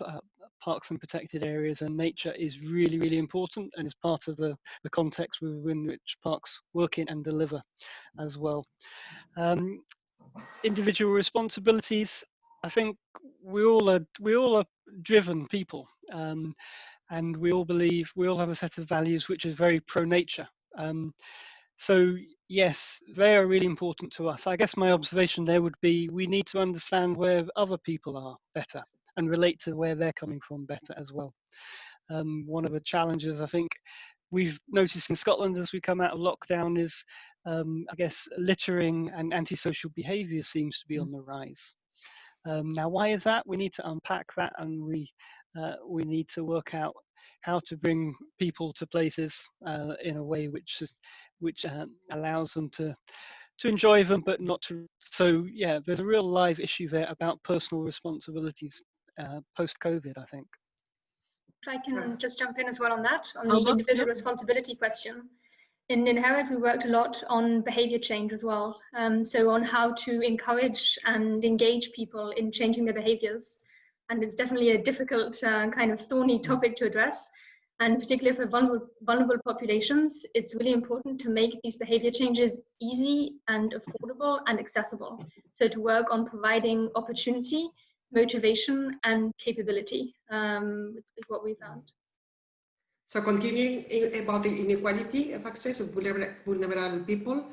parks and protected areas and nature is really, really important and is part of the context within which parks work in and deliver as well. Individual responsibilities. I think we all are driven people, and we all have a set of values which is very pro-nature. So yes, they are really important to us. I guess my observation there would be we need to understand where other people are better and relate to where they're coming from better as well. One of the challenges I think we've noticed in Scotland as we come out of lockdown is, I guess, littering and antisocial behaviour seems to be on the rise. Now, why is that? We need to unpack that, and we need to work out how to bring people to places in a way which allows them to enjoy them, but not to. So yeah, there's a real live issue there about personal responsibilities post-COVID, I think. If I can just jump in as well on that, on the individual responsibility question. In Inherit, we worked a lot on behavior change as well. So on how to encourage and engage people in changing their behaviors. And it's definitely a difficult kind of thorny topic to address. And particularly for vulnerable populations, it's really important to make these behavior changes easy and affordable and accessible. So to work on providing opportunity, motivation, and capability is what we found. So continuing about the inequality of access of vulnerable people,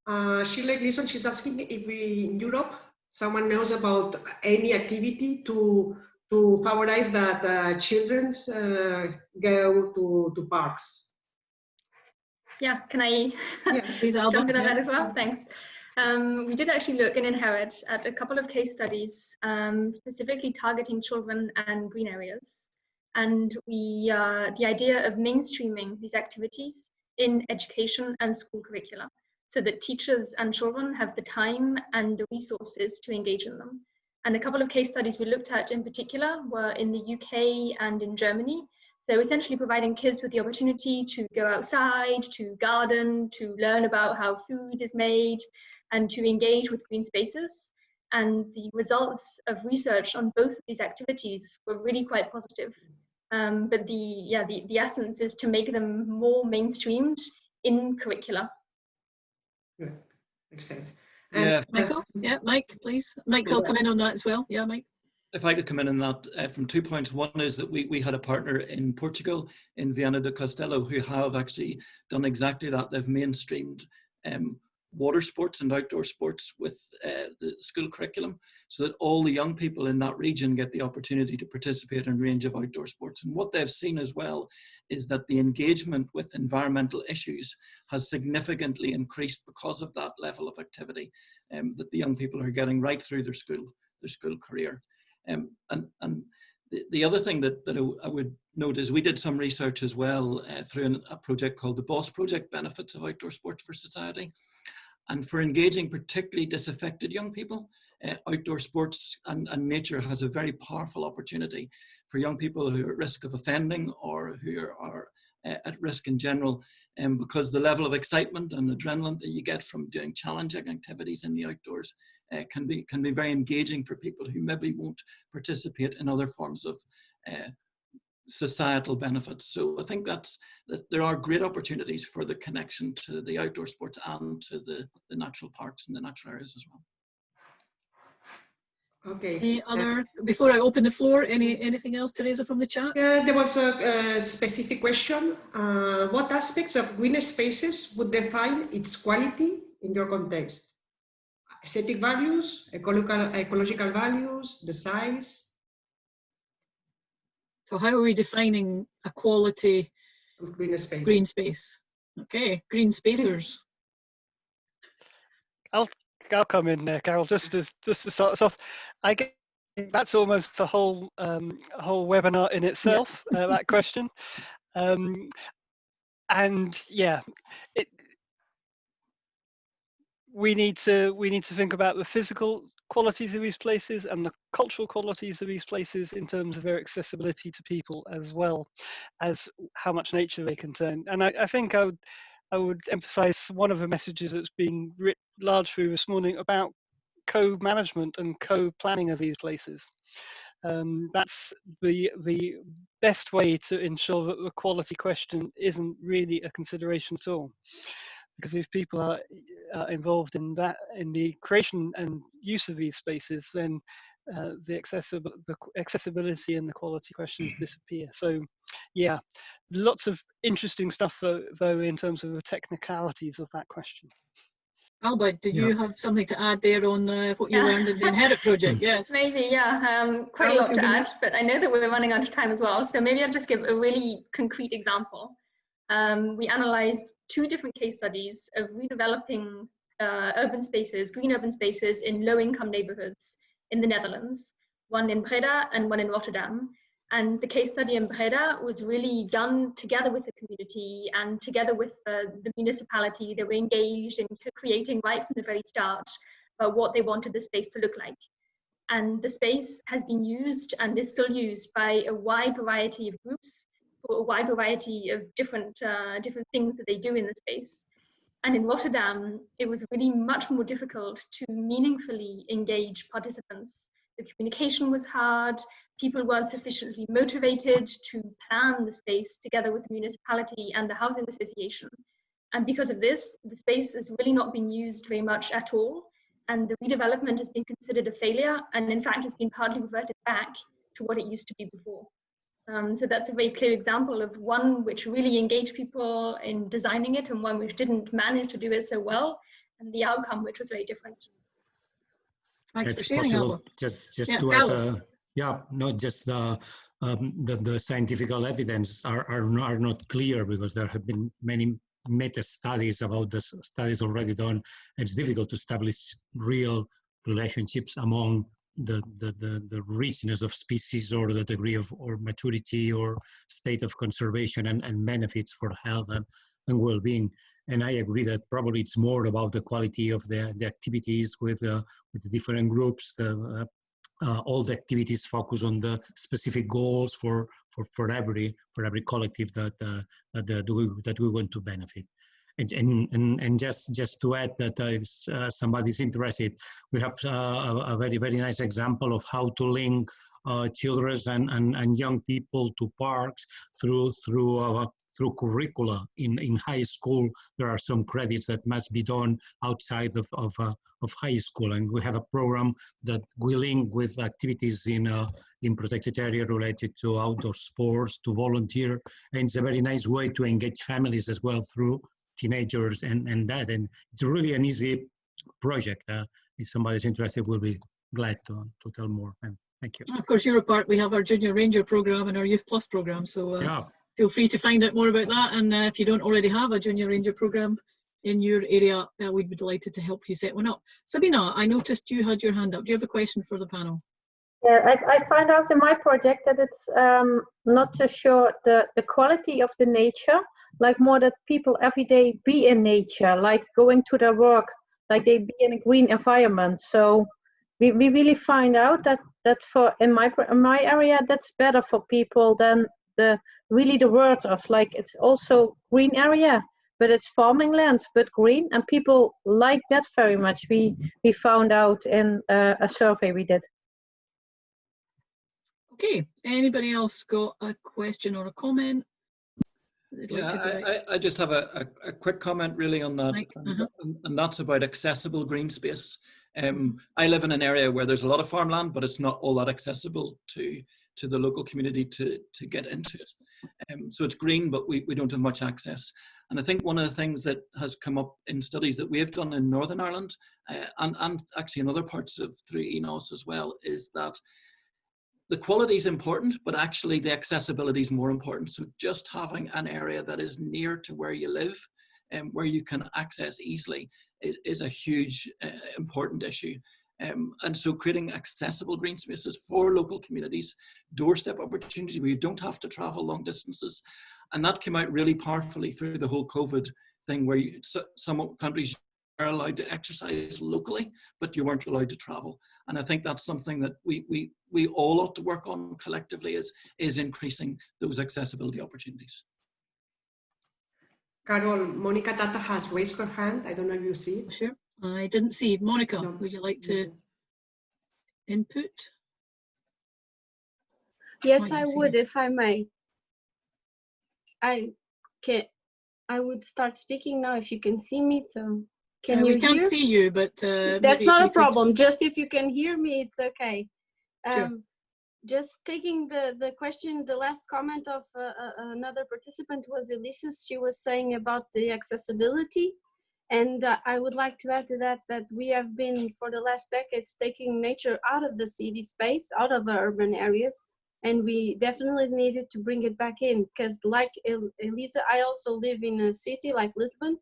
Shirley Gleason, she's asking if we in Europe, someone knows about any activity to favorize that children go to parks. Yeah, can I jump in on that as well? Thanks. We did actually look in Inherit at a couple of case studies, specifically targeting children and green areas. And we, the idea of mainstreaming these activities in education and school curricula, so that teachers and children have the time and the resources to engage in them. And a couple of case studies we looked at in particular were in the UK and in Germany. So essentially providing kids with the opportunity to go outside, to garden, to learn about how food is made, and to engage with green spaces. And the results of research on both of these activities were really quite positive. But the essence is to make them more mainstreamed in curricula. Yeah, makes sense. Yeah, Michael? Yeah, Mike, please. Mike, I'll come in on that as well. Yeah, Mike. If I could come in on that from 2 points. One is that we had a partner in Portugal, in Viana do Castelo, who have actually done exactly that. They've mainstreamed water sports and outdoor sports with the school curriculum, so that all the young people in that region get the opportunity to participate in a range of outdoor sports. And what they've seen as well is that the engagement with environmental issues has significantly increased because of that level of activity that the young people are getting right through their school career. And the other thing that I would note is we did some research as well through a project called the BOSS Project, Benefits of Outdoor Sports for Society. And for engaging particularly disaffected young people, outdoor sports and nature has a very powerful opportunity for young people who are at risk of offending or who are at risk in general, because the level of excitement and adrenaline that you get from doing challenging activities in the outdoors can be very engaging for people who maybe won't participate in other forms of societal benefits. So I think that there are great opportunities for the connection to the outdoor sports and to the natural parks and the natural areas as well. Okay. Any other, before I open the floor, anything else, Teresa, from the chat? There was a specific question. What aspects of green spaces would define its quality in your context? Aesthetic values, ecological values, the size? So how are we defining a quality green space? Green space. Okay, green spacers. I'll come in there, Carol, just to start us off. I guess that's almost a whole webinar in itself. Yeah. That question, and yeah, we need to think about the physical qualities of these places and the cultural qualities of these places in terms of their accessibility to people, as well as how much nature they contain. And I think I would emphasize one of the messages that's been writ large through this morning about co-management and co-planning of these places. That's the best way to ensure that the quality question isn't really a consideration at all. Because if people are involved in the creation and use of these spaces, then the accessibility and the quality questions disappear. So, yeah, lots of interesting stuff though in terms of the technicalities of that question. Albert, did you have something to add there on what you learned in the Inherit project? Yes. Maybe, yeah. Quite a lot to add, but I know that we're running out of time as well. So maybe I'll just give a really concrete example. We analysed 2 different case studies of redeveloping urban spaces, green urban spaces in low-income neighbourhoods in the Netherlands, one in Breda and one in Rotterdam. And the case study in Breda was really done together with the community and together with the municipality. They were engaged in creating right from the very start what they wanted the space to look like. And the space has been used and is still used by a wide variety of groups, a wide variety of different things that they do in the space. And in Rotterdam, it was really much more difficult to meaningfully engage participants. The communication was hard, people weren't sufficiently motivated to plan the space together with the municipality and the housing association. And because of this, the space has really not been used very much at all. And the redevelopment has been considered a failure, and in fact has been partly reverted back to what it used to be before. So that's a very clear example of one which really engaged people in designing it and one which didn't manage to do it so well, and the outcome which was very different. Thanks if for it's sharing, possible, Alba. just Yeah, to Carlos. add, yeah, not just the scientific evidence are not clear, because there have been many meta studies about the studies already done. It's difficult to establish real relationships among the richness of species, or the degree of or maturity or state of conservation and benefits for health and well-being. And I agree that probably it's more about the quality of the activities with the different groups. All the activities focus on the specific goals for every collective that we want to benefit. And just to add that if somebody's interested, we have a very nice example of how to link children and young people to parks through curricula. In high school, there are some credits that must be done outside of high school, and we have a program that we link with activities in protected area related to outdoor sports, to volunteer, and it's a very nice way to engage families as well through teenagers and it's really an easy project. If somebody's interested, we'll be glad to tell more. And thank you. Of course, EUROPARC, we have our Junior Ranger program and our Youth Plus program, so Yeah. feel free to find out more about that. And if you don't already have a Junior Ranger program in your area, we'd be delighted to help you set one up. Sabina, I noticed you had your hand up. Do you have a question for the panel? Yeah, I find out in my project that it's not to show the quality of the nature, like more that people every day be in nature, like going to their work, like they be in a green environment. So we really find out that for in my area, that's better for people than the words of, like, it's also green area, but it's farming land, but green, and people like that very much. We found out in a survey we did. Okay, anybody else got a question or a comment? Yeah, I just have a quick comment really on that, and that's about accessible green space. I live in an area where there's a lot of farmland, but it's not all that accessible to the local community to get into it. So it's green, but we don't have much access. And I think one of the things that has come up in studies that we have done in Northern Ireland, and actually in other parts of through ENOS as well, is that the quality is important, but actually the accessibility is more important. So just having an area that is near to where you live and where you can access easily is a huge important issue. And so creating accessible green spaces for local communities, doorstep opportunities where you don't have to travel long distances. And that came out really powerfully through the whole COVID thing, where some countries are allowed to exercise locally, but you weren't allowed to travel. And I think that's something that we all ought to work on collectively, is increasing those accessibility opportunities. Carol, Monica Tata has raised her hand. I don't know if you see it. Sure, I didn't see it. Monica, No. would you like to input? Yes, I would, if I may. I would start speaking now if you can see me. So can you hear? We can't see you, but that's not a problem. Just if you can hear me, it's okay. Sure. Just taking the question, the last comment of another participant was Elisa's. She was saying about the accessibility. And I would like to add to that we have been, for the last decades, taking nature out of the city space, out of the urban areas. And we definitely needed to bring it back in, because like Elisa, I also live in a city like Lisbon,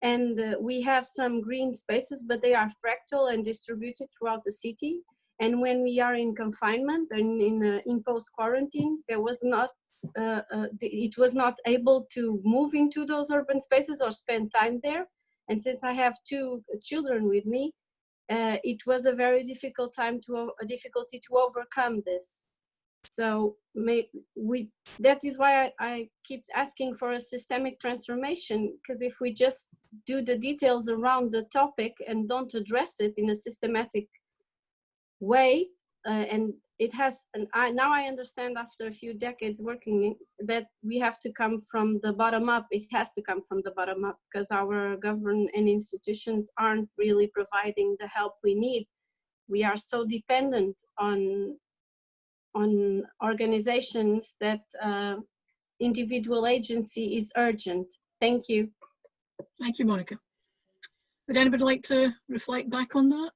and we have some green spaces, but they are fractal and distributed throughout the city. And when we are in confinement and in imposed quarantine, there was not, it was not able to move into those urban spaces or spend time there. And since I have 2 children with me, it was a very difficult difficulty to overcome this. So that is why I keep asking for a systemic transformation, because if we just do the details around the topic and don't address it in a systematic way, and it has, and now I understand after a few decades working that we have to come from the bottom up. It has to come from the bottom up, because our government and institutions aren't really providing the help we need. We are so dependent on organizations that individual agency is urgent. Thank you. Thank you, Monica. Would anybody like to reflect back on that?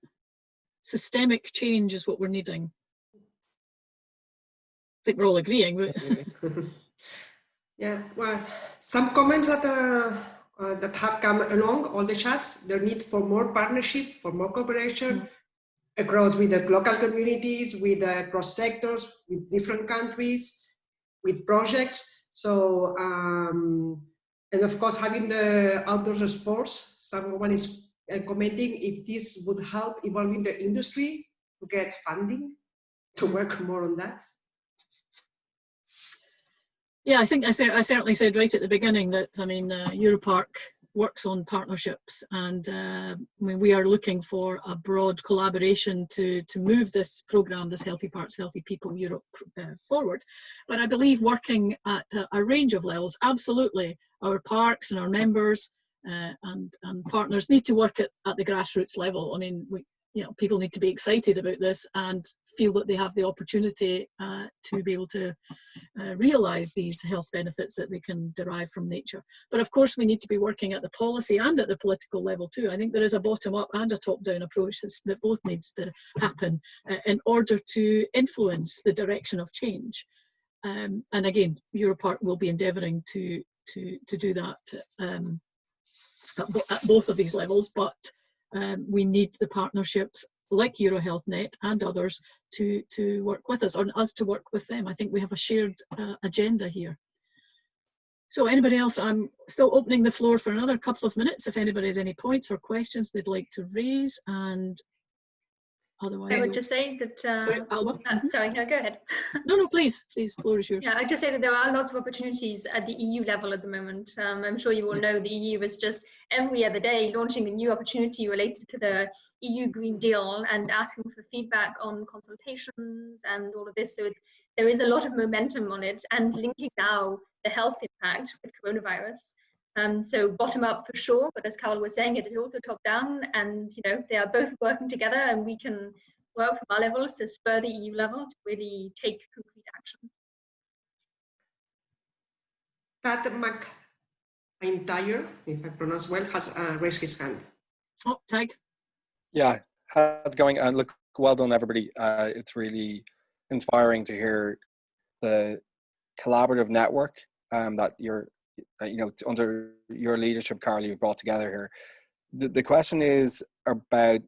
systemic change is what we're needing. I think we're all agreeing. But yeah, well, some comments that that have come along all the chats, the need for more partnership, for more cooperation across with the local communities, with cross sectors, with different countries, with projects. So, and of course, having the outdoor sports, someone is commenting if this would help evolving the industry to get funding to work more on that. yeah, I think I certainly said right at the beginning that, I mean, EUROPARC works on partnerships, and I mean, we are looking for a broad collaboration to move this programme, this Healthy Parks, Healthy People Europe forward. But I believe working at a range of levels, absolutely, our parks and our members and partners need to work at the grassroots level. I mean, people need to be excited about this and feel that they have the opportunity to be able to realise these health benefits that they can derive from nature. But of course, we need to be working at the policy and at the political level too. I think there is a bottom-up and a top-down approach that both needs to happen in order to influence the direction of change. And again, EUROPARC will be endeavouring to do that at both of these levels, but we need the partnerships like EuroHealthNet and others to work with us, or us to work with them. I think we have a shared agenda here. So anybody else, I'm still opening the floor for another couple of minutes if anybody has any points or questions they'd like to raise, and otherwise I would just say that sorry, Alba. Sorry, no, go ahead. No, please, floor is yours. Yeah, I'd just say that there are lots of opportunities at the EU level at the moment. I'm sure you all know the EU is just every other day launching a new opportunity related to the EU Green Deal and asking for feedback on consultations and all of this. So there is a lot of momentum on it, and linking now the health impact with coronavirus. So bottom up for sure, but as Carol was saying, it is also top down, and they are both working together, and we can work from our levels to spur the EU level to really take concrete action. Pat McIntyre, if I pronounce well, has raised his hand. Oh, Tag. Yeah, how's it going? Look, well done, everybody. It's really inspiring to hear the collaborative network that you're, under your leadership, Carl, you've brought together here. The question is about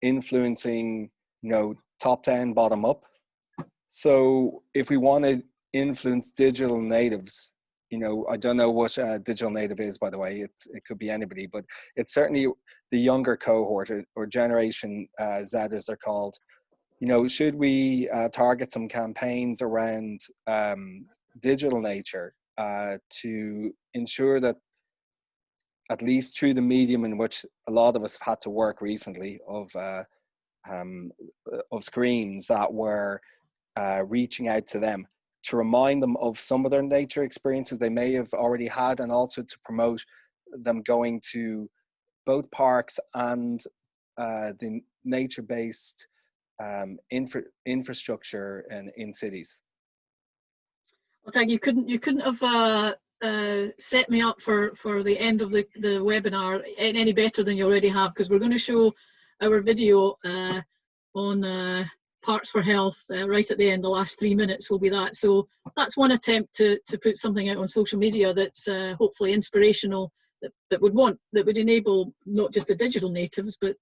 influencing, top down, bottom up. So if we want to influence digital natives, I don't know what digital native is, by the way. It could be anybody, but it's certainly the younger cohort or Generation Z, as they're called. Should we target some campaigns around digital nature to ensure that, at least through the medium in which a lot of us have had to work recently of screens, that we're reaching out to them to remind them of some of their nature experiences they may have already had, and also to promote them going to both parks and the nature-based infrastructure in cities. Well, Tag, you couldn't have set me up for the end of the webinar any better than you already have, because we're going to show our video on Parks for Health right at the end. The last 3 minutes will be that. So that's one attempt to put something out on social media that's hopefully inspirational, that would enable not just the digital natives, but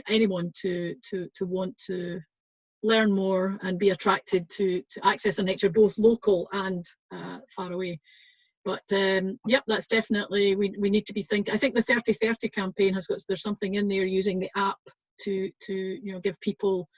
anyone to want to learn more and be attracted to access the nature, both local and far away. But yep, that's definitely, we need to be thinking. I think the 3030 campaign there's something in there using the app to give people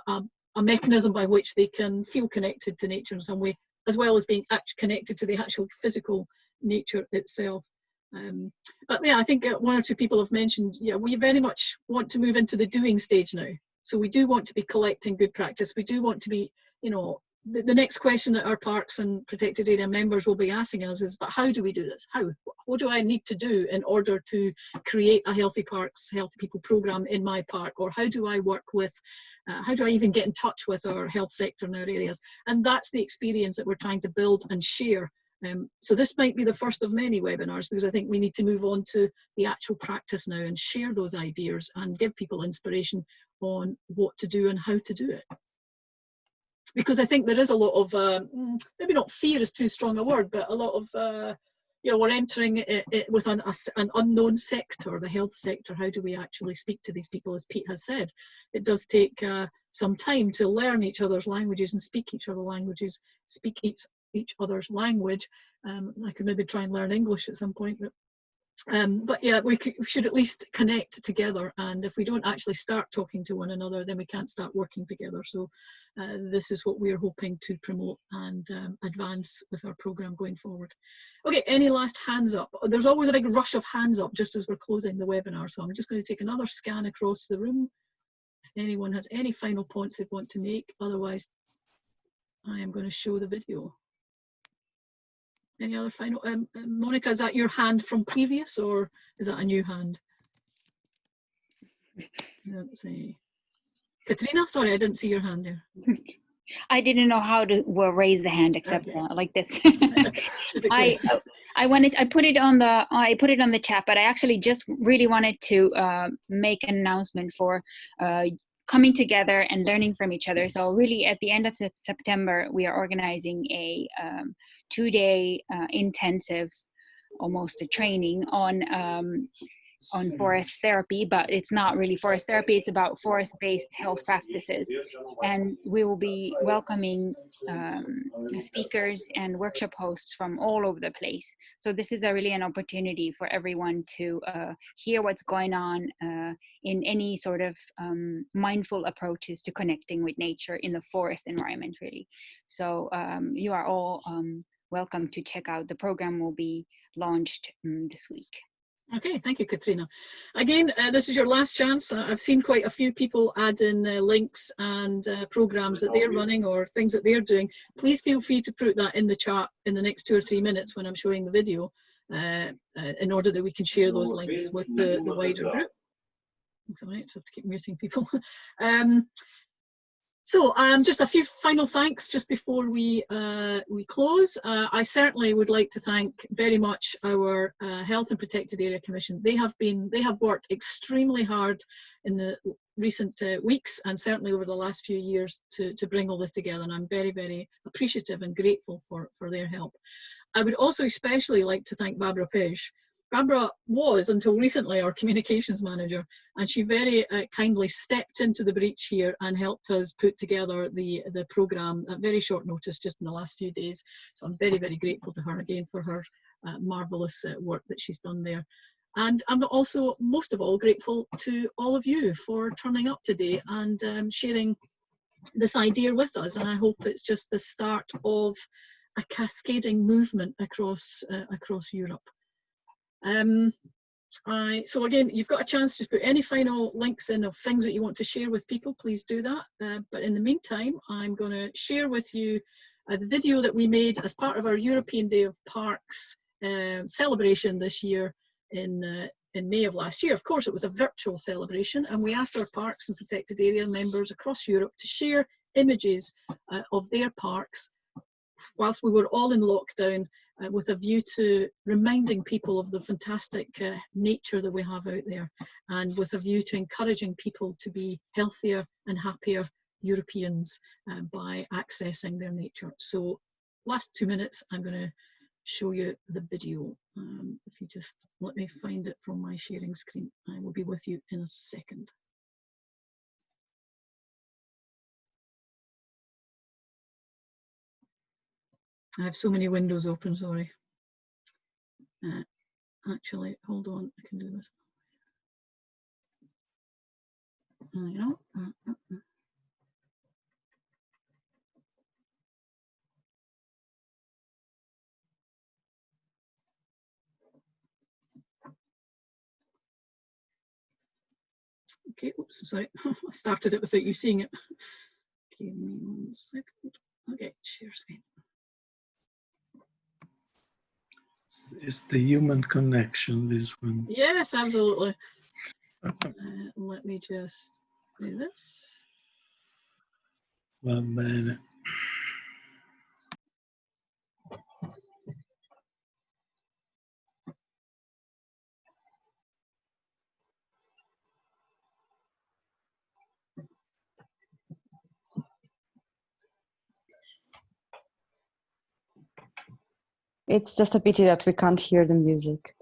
a mechanism by which they can feel connected to nature in some way, as well as being connected to the actual physical nature itself. But yeah, I think one or two people have mentioned, we very much want to move into the doing stage now. So we do want to be collecting good practice. We do want to be, the next question that our parks and protected area members will be asking us is, but how do we do this? What do I need to do in order to create a Healthy Parks, Healthy People programme in my park? Or how do I work with, how do I even get in touch with our health sector in our areas? And that's the experience that we're trying to build and share So this might be the first of many webinars, because I think we need to move on to the actual practice now and share those ideas and give people inspiration on what to do and how to do it. Because I think there is a lot of, maybe not fear is too strong a word, but a lot of, you know, we're entering it with an unknown sector, the health sector. How do we actually speak to these people? As Pete has said, it does take some time to learn each other's languages and speak each other's languages, speak each other's language. I could maybe try and learn English at some point, but yeah, we should at least connect together, and if we don't actually start talking to one another, then we can't start working together. So this is what we're hoping to promote and advance with our program going forward. Okay, any last hands up? There's always a big rush of hands up just as we're closing the webinar, so I'm just going to take another scan across the room if anyone has any final points they want to make. Otherwise, I am going to show the video. Any other final? Monica, is that your hand from previous, or is that a new hand? Let's see. Katrina, sorry, I didn't see your hand there. I didn't know how to raise the hand except like this. I put it on the chat, but I actually just really wanted to make an announcement for coming together and learning from each other. So really at the end of September, we are organizing a 2-day intensive, almost a training on forest therapy, but it's not really forest therapy, it's about forest-based health practices. And we will be welcoming speakers and workshop hosts from all over the place. So this is really an opportunity for everyone to hear what's going on in any sort of mindful approaches to connecting with nature in the forest environment, really. So you are all welcome to check out. The program will be launched this week. Okay, thank you, Katrina. Again, this is your last chance. I've seen quite a few people add in links and programs that they're running or things that they're doing. Please feel free to put that in the chat in the next 2 or 3 minutes when I'm showing the video, in order that we can share those links with the wider group. It's all right, so I have to keep muting people. So just a few final thanks just before we close. I certainly would like to thank very much our Health and Protected Area Commission. They have worked extremely hard in the recent weeks and certainly over the last few years to bring all this together, and I'm very, very appreciative and grateful for their help. I would also especially like to thank Barbara Pej. Barbara was, until recently, our communications manager, and she very kindly stepped into the breach here and helped us put together the programme at very short notice, just in the last few days. So I'm very, very grateful to her again for her marvellous work that she's done there. And I'm also, most of all, grateful to all of you for turning up today and sharing this idea with us. And I hope it's just the start of a cascading movement across Europe. So again, you've got a chance to put any final links in of things that you want to share with people. Please do that. But in the meantime, I'm going to share with you the video that we made as part of our European Day of Parks celebration this year in May of last year. Of course, it was a virtual celebration, and we asked our parks and protected area members across Europe to share images of their parks whilst we were all in lockdown, with a view to reminding people of the fantastic nature that we have out there, and with a view to encouraging people to be healthier and happier Europeans by accessing their nature. So last 2 minutes, I'm going to show you the video. If you just let me find it from my sharing screen, I will be with you in a second. I have so many windows open, sorry. Actually, hold on, I can do this. You know. Okay, oops, sorry. I started it without you seeing it. Give me 1 second. Okay, share screen. It's the human connection, this one. Yes, absolutely. Let me just do this. Va bene. It's just a pity that we can't hear the music.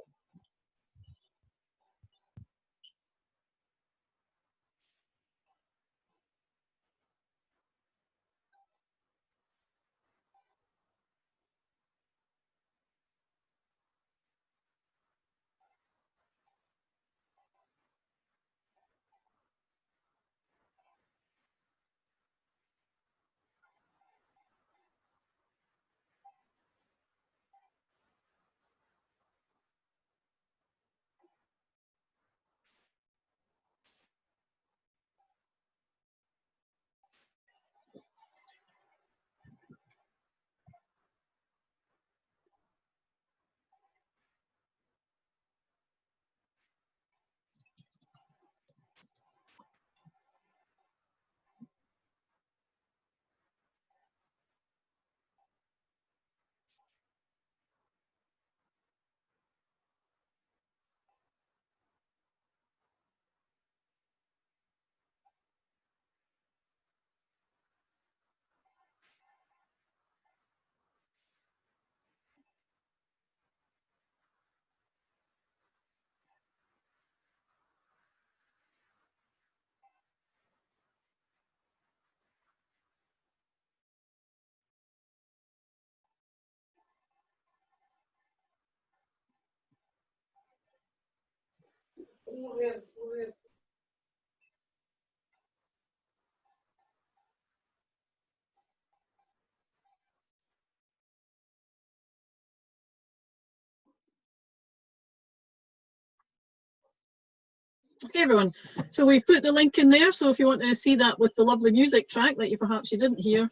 Okay, everyone. So we've put the link in there. So if you want to see that with the lovely music track that you perhaps you didn't hear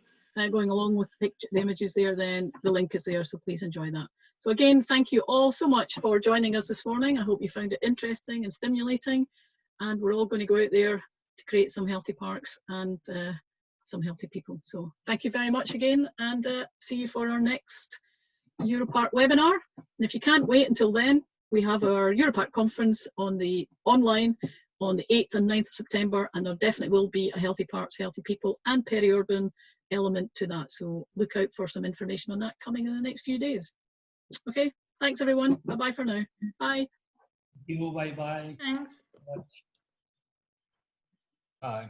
going along with the images there, then the link is there. So please enjoy that. So again, thank you all so much for joining us this morning. I hope you found it interesting and stimulating. And we're all going to go out there to create some healthy parks and some healthy people. So thank you very much again, and see you for our next EUROPARC webinar. And if you can't wait until then, we have our EUROPARC conference on the online on the 8th and 9th of September, and there definitely will be a Healthy Parks, Healthy People and peri-urban element to that. So look out for some information on that coming in the next few days. Okay, thanks everyone. Bye-bye for now. Bye. Thank you, bye-bye. Thanks. Bye.